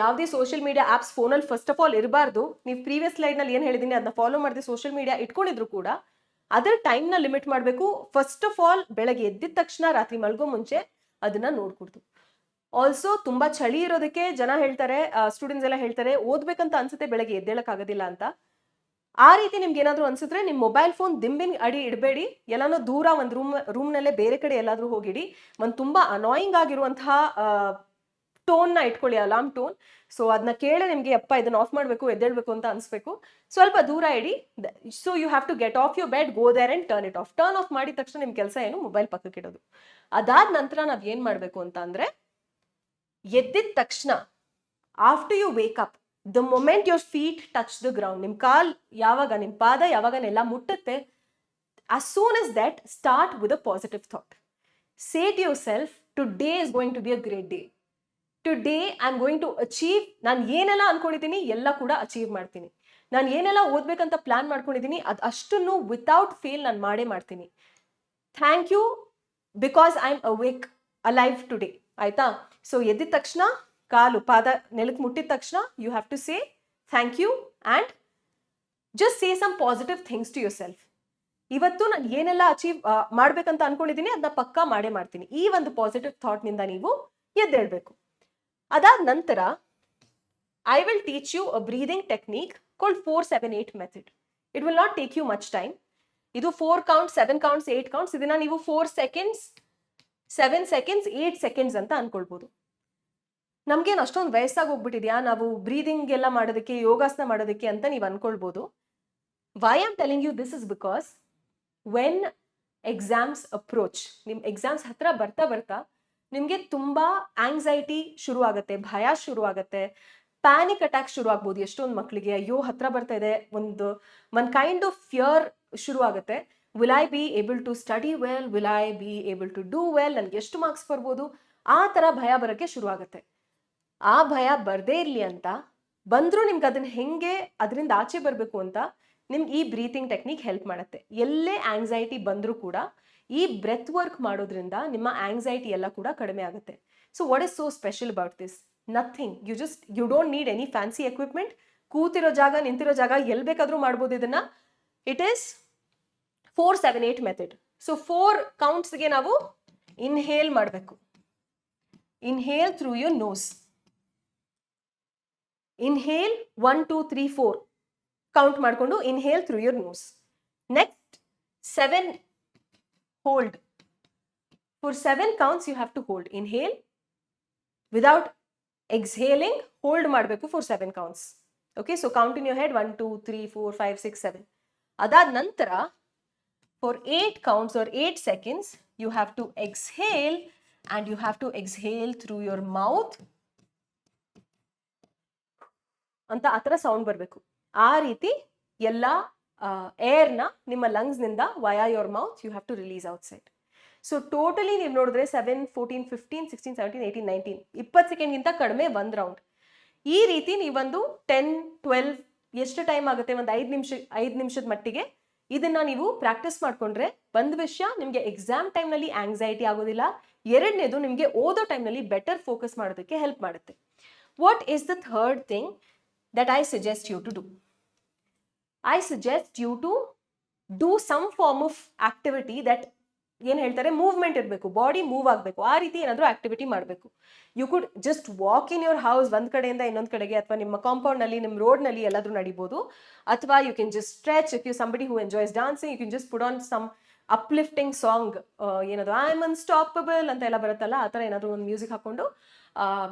ಯಾವುದೇ ಸೋಷಿಯಲ್ ಮೀಡಿಯಾ ಆಪ್ಸ್ ಫೋನಲ್ಲಿ ಫಸ್ಟ್ ಆಫ್ ಆಲ್ ಇರಬಾರ್ದು. ನೀವು ಪ್ರೀವಿಯಸ್ ಸ್ಲೈಡ್ನಲ್ಲಿ ಏನು ಹೇಳಿದೀನಿ ಅದನ್ನ ಫಾಲೋ ಮಾಡದೆ ಸೋಷಿಯಲ್ ಮೀಡಿಯಾ ಇಟ್ಕೊಂಡಿದ್ರು ಕೂಡ ಅದರ ಟೈಮ್ನ ಲಿಮಿಟ್ ಮಾಡಬೇಕು. ಫಸ್ಟ್ ಆಫ್ ಆಲ್ ಬೆಳಗ್ಗೆ ಎದ್ದಿದ ತಕ್ಷಣ ರಾತ್ರಿ ಮಲ್ಗೋ ಮುಂಚೆ ಅದನ್ನ ನೋಡ್ಕೊಡ್ತು. ಆಲ್ಸೋ ತುಂಬಾ ಚಳಿ ಇರೋದಕ್ಕೆ ಜನ ಹೇಳ್ತಾರೆ, ಸ್ಟೂಡೆಂಟ್ಸ್ ಎಲ್ಲ ಹೇಳ್ತಾರೆ ಓದ್ಬೇಕಂತ ಅನ್ಸುತ್ತೆ ಬೆಳಗ್ಗೆ ಎದ್ದೇಳಕ್ ಆಗೋದಿಲ್ಲ ಅಂತ. ಆ ರೀತಿ ನಿಮ್ಗೆ ಏನಾದ್ರು ಅನ್ಸಿದ್ರೆ ನಿಮ್ಮ ಮೊಬೈಲ್ ಫೋನ್ ದಿಂಬಿನ ಅಡಿ ಇಡಬೇಡಿ, ಎಲ್ಲಾನು ದೂರ ಒಂದು ರೂಮ್ನಲ್ಲೇ ಬೇರೆ ಕಡೆ ಎಲ್ಲಾದ್ರೂ ಹೋಗಿಡಿ. ಒಂದು ತುಂಬಾ ಅನಾಯಿಂಗ್ ಆಗಿರುವಂತಹ ಟೋನ್ನ ಇಟ್ಕೊಳ್ಳಿ, ಅಲಾರ್ಮ್ ಟೋನ್. ಸೊ ಅದನ್ನ ಕೇಳಿ ನಿಮ್ಗೆ ಅಪ್ಪ ಇದನ್ನ ಆಫ್ ಮಾಡಬೇಕು, ಎದ್ದೇಳ್ಬೇಕು ಅಂತ ಅನ್ಸ್ಬೇಕು. ಸ್ವಲ್ಪ ದೂರ ಇಡಿ. So you have to get off your bed, go there and turn it off. Turn off ಮಾಡಿದ ತಕ್ಷಣ ನಿಮ್ ಕೆಲಸ ಏನು, ಮೊಬೈಲ್ ಪಕ್ಕಕ್ಕೆ ಇಡೋದು. ಅದಾದ ನಂತರ ನಾವ್ ಏನ್ ಮಾಡ್ಬೇಕು ಅಂತ ಅಂದ್ರೆ ಎದ್ದಿದ ತಕ್ಷಣ after you wake up, the moment your feet touch the ground, ನಿಮ್ ಕಾಲ್ ಯಾವಾಗ, ನಿಮ್ ಪಾದ ಯಾವಾಗ ನೆಲ ಮುಟ್ಟುತ್ತೆ, as soon as that start with a positive thought. Say to yourself, today is going to be a great day. Today I'm going to achieve. ನಾನು ಏನೆಲ್ಲ ಅನ್ಕೊಂಡಿದ್ದೀನಿ ಎಲ್ಲ ಕೂಡ ಅಚೀವ್ ಮಾಡ್ತೀನಿ. ನಾನು ಏನೆಲ್ಲ ಓದ್ಬೇಕಂತ ಪ್ಲಾನ್ ಮಾಡ್ಕೊಂಡಿದ್ದೀನಿ ಅದು ಅಷ್ಟನ್ನು ವಿತೌಟ್ ಫೇಲ್ ನಾನು ಮಾಡೇ ಮಾಡ್ತೀನಿ. Thank you because I am awake alive today. ಆಯ್ತಾ? ಸೊ ಎದ್ದಿದ ತಕ್ಷಣ ಕಾಲು ಪಾದ ನೆಲಕ್ಕೆ ಮುಟ್ಟಿದ ತಕ್ಷಣ you have to say thank you and just say some positive things to yourself. ಇವತ್ತು ನಾನು ಏನೆಲ್ಲ ಅಚೀವ್ ಮಾಡ್ಬೇಕಂತ ಅನ್ಕೊಂಡಿದ್ದೀನಿ ಅದನ್ನ ಪಕ್ಕಾ ಮಾಡೇ ಮಾಡ್ತೀನಿ. ಈ ಒಂದು ಪಾಸಿಟಿವ್ ಥಾಟ್ನಿಂದ ನೀವು ಎದ್ದೇಳ್ಬೇಕು. ಅದಾದ ನಂತರ I will teach you a breathing technique called 4-7-8 method. It will not take you much time. ಇದು 4 ಕೌಂಟ್ಸ್, 7 ಕೌಂಟ್ಸ್, 8 ಕೌಂಟ್ಸ್. ಇದನ್ನ ನೀವು 4 ಸೆಕೆಂಡ್ಸ್, 7 ಸೆಕೆಂಡ್ಸ್, 8 ಸೆಕೆಂಡ್ಸ್ ಅಂತ ಅನ್ಕೊಳ್ಬೋದು. ನಮ್ಗೇನು ಅಷ್ಟೊಂದು ವಯಸ್ಸಾಗಿ ಹೋಗ್ಬಿಟ್ಟಿದ್ಯಾ ನಾವು ಬ್ರೀದಿಂಗ್ ಎಲ್ಲ ಮಾಡೋದಕ್ಕೆ, ಯೋಗಾಸನ ಮಾಡೋದಕ್ಕೆ ಅಂತ ನೀವು ಅನ್ಕೊಳ್ಬೋದು. Why am telling you this is because when exams approach, ನಿಮ್ಮ ಎಕ್ಸಾಮ್ಸ್ ಹತ್ರ ಬರ್ತಾ ಬರ್ತಾ ನಿಮಗೆ ತುಂಬಾ ಆಂಗ್ಸೈಟಿ ಶುರು ಆಗುತ್ತೆ, ಭಯ ಶುರು ಆಗುತ್ತೆ, ಪ್ಯಾನಿಕ್ ಅಟ್ಯಾಕ್ ಶುರು ಆಗ್ಬೋದು ಎಷ್ಟೊಂದು ಮಕ್ಕಳಿಗೆ. ಅಯ್ಯೋ ಹತ್ರ ಬರ್ತಾ ಇದೆ, ಒಂದು ಕೈಂಡ್ ಆಫ್ ಫಿಯರ್ ಶುರು ಆಗುತ್ತೆ. Will I be able to study well, will I be able to do well, ನನಗೆ ಎಷ್ಟು ಮಾರ್ಕ್ಸ್ ಬರ್ಬೋದು, ಆ ಥರ ಭಯ ಬರೋಕ್ಕೆ ಶುರು ಆಗುತ್ತೆ. ಆ ಭಯ ಬರದೇ ಇರಲಿ ಅಂತ, ಬಂದರೂ ನಿಮ್ಗೆ ಅದನ್ನ ಹೆಂಗೆ ಅದರಿಂದ ಆಚೆ ಬರಬೇಕು ಅಂತ ನಿಮ್ಗೆ ಈ ಬ್ರೀತಿಂಗ್ ಟೆಕ್ನಿಕ್ ಹೆಲ್ಪ್ ಮಾಡುತ್ತೆ. ಎಲ್ಲೇ ಆಂಗ್ಸೈಟಿ ಬಂದರೂ ಕೂಡ ಈ ಬ್ರೆತ್ ವರ್ಕ್ ಮಾಡೋದ್ರಿಂದ ನಿಮ್ಮ ಆಂಗ್ಸೈಟಿ ಎಲ್ಲ ಕೂಡ ಕಡಿಮೆ ಆಗುತ್ತೆ. So what is so special about this? Nothing. You don't need any fancy equipment. ಕೂತಿರೋ ಜಾಗ, ನಿಂತಿರೋ ಜಾಗ ಎಲ್ಲಿ ಬೇಕಾದರೂ ಮಾಡ್ಬೋದು ಇದನ್ನ. It is 4-7-8 method. ಸೊ 4 ಕೌಂಟ್ಸ್ಗೆ ನಾವು ಇನ್ಹೇಲ್ ಮಾಡಬೇಕು. Inhale through your nose. Inhale 1 2 3 4 count ಮಾಡಿಕೊಂಡು inhale through your nose. Next 7 hold. For 7 counts you have to hold. Inhale without exhaling, hold ಮಾಡಬೇಕು for 7 counts. Okay, so count in your head 1 2 3 4 5 6 7. ಅದಾದ ನಂತರ for 8 counts or 8 seconds you have to exhale, and you have to exhale through your mouth ಅಂತ ಆ ಥರ sound ಬರಬೇಕು. ಆ ರೀತಿ ಎಲ್ಲ ಏರ್ನ ನಿಮ್ಮ ಲಂಗ್ಸ್ನಿಂದ via your mouth you have to release outside. So totally ನೀವು ನೋಡಿದ್ರೆ 7, 14, 15, 16, 17, 18, 19 20 ಸೆಕೆಂಡ್ಗಿಂತ ಕಡಿಮೆ 1 ರೌಂಡ್. ಈ ರೀತಿ ನೀವೊಂದು 10, 12 ಎಷ್ಟು ಟೈಮ್ ಆಗುತ್ತೆ, ಒಂದು 5 ನಿಮಿಷದ ಮಟ್ಟಿಗೆ ಇದನ್ನ ನೀವು ಪ್ರಾಕ್ಟೀಸ್ ಮಾಡ್ಕೊಂಡ್ರೆ ಒಂದು ವಿಷಯ, ನಿಮಗೆ ಎಕ್ಸಾಮ್ ಟೈಮ್ನಲ್ಲಿ ಆಂಗ್ಸೈಟಿ ಆಗೋದಿಲ್ಲ. ಎರಡನೇದು, ನಿಮಗೆ ಓದೋ ಟೈಮ್ನಲ್ಲಿ ಬೆಟರ್ ಫೋಕಸ್ ಮಾಡೋದಕ್ಕೆ ಹೆಲ್ಪ್ ಮಾಡುತ್ತೆ. What is the third thing that I suggest you to do? I suggest you to do some form of activity that ಏನು ಹೇಳ್ತಾರೆ, ಮೂವ್ಮೆಂಟ್ ಇರಬೇಕು, ಬಾಡಿ ಮೂವ್ ಆಗಬೇಕು. ಆ ರೀತಿ ಏನಾದರೂ ಆಕ್ಟಿವಿಟಿ ಮಾಡಬೇಕು. You could just walk in your house ಒಂದು ಕಡೆಯಿಂದ ಇನ್ನೊಂದು ಕಡೆಗೆ, ಅಥವಾ ನಿಮ್ಮ ಕಾಂಪೌಂಡ್ನಲ್ಲಿ, ನಿಮ್ಮ ರೋಡ್ನಲ್ಲಿ ಎಲ್ಲಾದರೂ ನಡಿಬೋದು. ಅಥವಾ you can just stretch. If you somebody who enjoys dancing, you can just put on some uplifting song, ಏನದು ಐ ಆಮ್ ಅನ್ಸ್ಟಾಪಬಲ್ ಅಂತ ಎಲ್ಲ ಬರುತ್ತಲ್ಲ, ಆ ಥರ ಏನಾದರೂ ಒಂದು ಮ್ಯೂಸಿಕ್ ಹಾಕೊಂಡು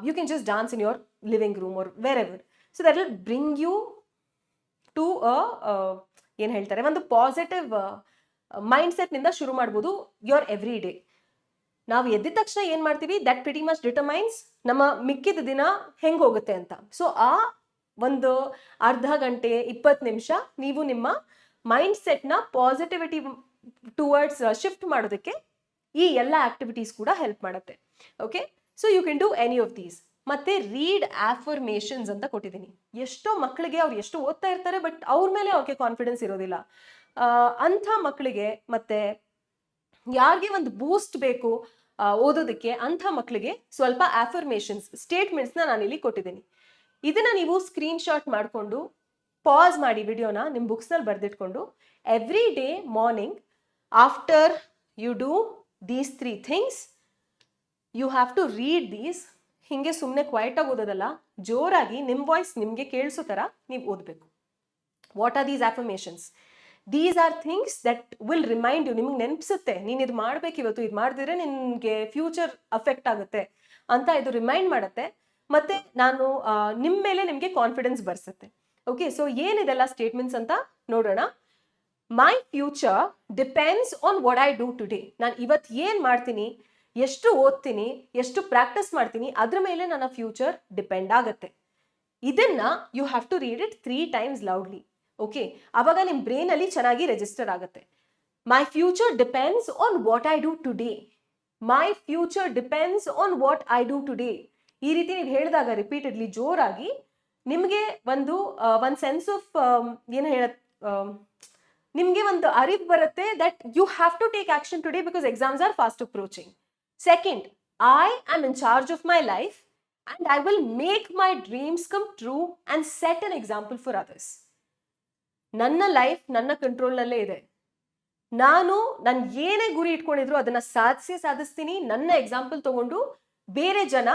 you can just dance in your living room or wherever. So that will bring you to ಏನು ಹೇಳ್ತಾರೆ, ಒಂದು ಪಾಸಿಟಿವ್ ಮೈಂಡ್ಸೆಟ್ನಿಂದ ಶುರು ಮಾಡ್ಬೋದು ಯೋರ್ ಎವ್ರಿ ಡೇ. ನಾವು ಎದ್ದ ತಕ್ಷಣ ಏನು ಮಾಡ್ತೀವಿ, ದಟ್ ಪ್ರಿಟಿ ಮಚ್ ಡಿಟರ್ಮೈನ್ಸ್ ನಮ್ಮ ಮಿಕ್ಕಿದ ದಿನ ಹೆಂಗೆ ಹೋಗುತ್ತೆ ಅಂತ. ಸೊ ಆ ಒಂದು ಅರ್ಧ ಗಂಟೆ 20 ನಿಮಿಷ ನೀವು ನಿಮ್ಮ ಮೈಂಡ್ಸೆಟ್ನ ಪಾಸಿಟಿವಿಟಿ ಟುವರ್ಡ್ಸ್ ಶಿಫ್ಟ್ ಮಾಡೋದಕ್ಕೆ ಈ ಎಲ್ಲ ಆಕ್ಟಿವಿಟೀಸ್ ಕೂಡ ಹೆಲ್ಪ್ ಮಾಡುತ್ತೆ. Okay, so you can do any of these. ಮತ್ತೆ ರೀಡ್ ಆಫರ್ಮೇಷನ್ಸ್ ಅಂತ ಕೊಟ್ಟಿದ್ದೀನಿ. ಎಷ್ಟೋ ಮಕ್ಕಳಿಗೆ ಅವ್ರು ಎಷ್ಟು ಓದ್ತಾ ಇರ್ತಾರೆ, ಬಟ್ ಅವ್ರ ಮೇಲೆ ಅವ್ರಿಗೆ ಕಾನ್ಫಿಡೆನ್ಸ್ ಇರೋದಿಲ್ಲ. ಅಂಥ ಮಕ್ಕಳಿಗೆ, ಮತ್ತೆ ಯಾರಿಗೆ ಒಂದು ಬೂಸ್ಟ್ ಬೇಕು ಓದೋದಕ್ಕೆ, ಅಂಥ ಮಕ್ಕಳಿಗೆ ಸ್ವಲ್ಪ ಆಫರ್ಮೇಷನ್ಸ್ ಸ್ಟೇಟ್ಮೆಂಟ್ಸ್ನ ನಾನಿಲ್ಲಿ ಕೊಟ್ಟಿದ್ದೀನಿ. ಇದನ್ನ ನೀವು ಸ್ಕ್ರೀನ್ ಶಾಟ್ ಮಾಡಿಕೊಂಡು ಪಾಸ್ ಮಾಡಿ ವಿಡಿಯೋನ ನಿಮ್ಮ ಬುಕ್ಸ್ನಲ್ಲಿ ಬರೆದಿಟ್ಕೊಂಡು every day morning after you do these 3 things you have to read these. ಹಿಂಗೆ ಸುಮ್ಮನೆ ಕ್ವೈಟಾಗಿ ಓದೋದಲ್ಲ, ಜೋರಾಗಿ ನಿಮ್ಮ ವಾಯ್ಸ್ ನಿಮಗೆ ಕೇಳಿಸೋ ಥರ ನೀವು ಓದಬೇಕು. What are these affirmations? These are things that will remind you. ನಿಮಗೆ ನೆನಪಿಸುತ್ತೆ, ನೀನು ಇದು ಮಾಡಬೇಕು ಇವತ್ತು, ಇದು ಮಾಡಿದ್ರೆ ನಿನಗೆ ಫ್ಯೂಚರ್ ಅಫೆಕ್ಟ್ ಆಗುತ್ತೆ ಅಂತ ಇದು ರಿಮೈಂಡ್ ಮಾಡುತ್ತೆ. ಮತ್ತೆ ನಾನು ನಿಮ್ಮ ಮೇಲೆ ನಿಮಗೆ ಕಾನ್ಫಿಡೆನ್ಸ್ ಬರ್ಸುತ್ತೆ. ಓಕೆ, ಸೊ ಏನಿದೆಲ್ಲ ಸ್ಟೇಟ್ಮೆಂಟ್ಸ್ ಅಂತ ನೋಡೋಣ. My future depends on what I do today. ನಾನು ಇವತ್ತು ಏನು ಮಾಡ್ತೀನಿ, ಎಷ್ಟು ಓದ್ತೀನಿ, ಎಷ್ಟು ಪ್ರಾಕ್ಟೀಸ್ ಮಾಡ್ತೀನಿ, ಅದ್ರ ಮೇಲೆ ನನ್ನ ಫ್ಯೂಚರ್ ಡಿಪೆಂಡ್ ಆಗುತ್ತೆ. ಇದನ್ನ you have to read it 3 times loudly. Okay, ಅವಾಗ ನಿಮ್ಮ ಬ್ರೈನಲ್ಲಿ ಚೆನ್ನಾಗಿ ರಿಜಿಸ್ಟರ್ ಆಗುತ್ತೆ. My future depends on what I do today. My future depends on what I do today. ಈ ರೀತಿ ನೀವು ಹೇಳಿದಾಗ ರಿಪೀಟೆಡ್ಲಿ ಜೋರಾಗಿ ನಿಮಗೆ ಒಂದು ಸೆನ್ಸ್ ಆಫ್ ಏನು ನಿಮಗೆ ಒಂದು ಅರಿವು ಬರುತ್ತೆ that you have to take action today because exams are fast approaching. Second, I am in charge of my life and I will make my dreams come true and set an example for others. ನನ್ನ life ನನ್ನ ಕಂಟ್ರೋಲ್ನಲ್ಲೇ ಇದೆ. ನಾನು ಏನೇ ಗುರಿ ಇಟ್ಕೊಂಡಿದ್ರು ಅದನ್ನ ಸಾಧಿಸ್ತೀನಿ. ನನ್ನ ಎಕ್ಸಾಂಪಲ್ ತಗೊಂಡು ಬೇರೆ ಜನ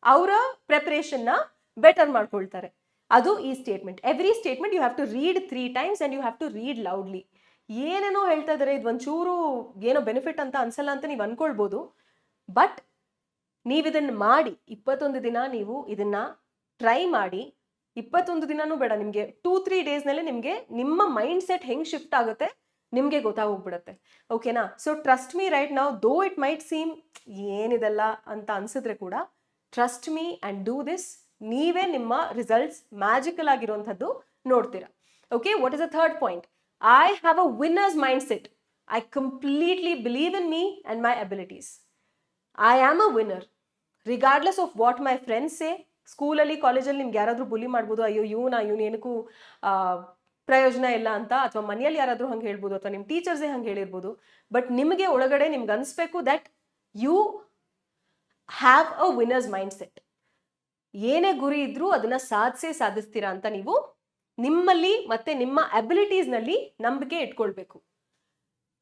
ಅವರ ಪ್ರಿಪರೇಷನ್ನ ಬೆಟರ್ ಮಾಡ್ಕೊಳ್ತಾರೆ. ಅದು ಈ statement. Every statement you have to read 3 times and you have to read loudly. ಏನೇನೋ ಹೇಳ್ತಾ ಇದ್ದಾರೆ, ಇದು ಒಂಚೂರು ಏನೋ ಬೆನಿಫಿಟ್ ಅಂತ ಅನ್ಸಲ್ಲ ಅಂತ ನೀವು ಅನ್ಕೊಳ್ಬೋದು, ಬಟ್ ನೀವಿದನ್ನು ಮಾಡಿ 21 ದಿನ ನೀವು ಇದನ್ನ ಟ್ರೈ ಮಾಡಿ. 21 ದಿನನೂ ಬೇಡ, ನಿಮಗೆ 2-3 ಡೇಸ್ನಲ್ಲೇ ನಿಮಗೆ ನಿಮ್ಮ ಮೈಂಡ್ ಸೆಟ್ ಹೆಂಗೆ ಶಿಫ್ಟ್ ಆಗುತ್ತೆ ನಿಮಗೆ ಗೊತ್ತಾಗೋಗ್ಬಿಡುತ್ತೆ. ಓಕೆನಾ? So trust me right now, though it might seem ಏನಿದೆಲ್ಲ ಅಂತ ಅನ್ಸಿದ್ರೆ ಕೂಡ, trust me and do this. ನೀವೇ ನಿಮ್ಮ ರಿಸಲ್ಟ್ಸ್ ಮ್ಯಾಜಿಕಲ್ ಆಗಿರುವಂಥದ್ದು ನೋಡ್ತೀರಾ. Okay, what is the third point? I have a winner's mindset. I completely believe in me and my abilities. I am a winner regardless of what my friends say. ಸ್ಕೂಲಲ್ಲಿ, ಕಾಲೇಜಲ್ಲಿ ನಿಮ್ಗೆ ಯಾರಾದರೂ bully ಮಾಡ್ಬೋದು, ಅಯ್ಯೋ ಇವನು ಏನಕ್ಕೂ ಪ್ರಯೋಜನ ಇಲ್ಲ ಅಂತ, ಅಥವಾ ಮನೆಯಲ್ಲಿ ಯಾರಾದರೂ ಹಂಗೆ ಹೇಳ್ಬೋದು, ಅಥವಾ ನಿಮ್ಮ ಟೀಚರ್ಸೇ ಹಂಗೆ ಹೇಳಿರ್ಬೋದು. ಬಟ್ ನಿಮಗೆ ಒಳಗಡೆ ನಿಮ್ಗೆ ಅನಿಸ್ಬೇಕು that you have a winner's mindset. ಏನೇ ಗುರಿ ಇದ್ರೂ ಅದನ್ನ ಸಾಧಿಸ್ತೀರಾ ಅಂತ ನೀವು ನಿಮ್ಮಲ್ಲಿ ಮತ್ತೆ ನಿಮ್ಮ ಅಬಿಲಿಟೀಸ್ನಲ್ಲಿ ನಂಬಿಕೆ ಇಟ್ಕೊಳ್ಬೇಕು.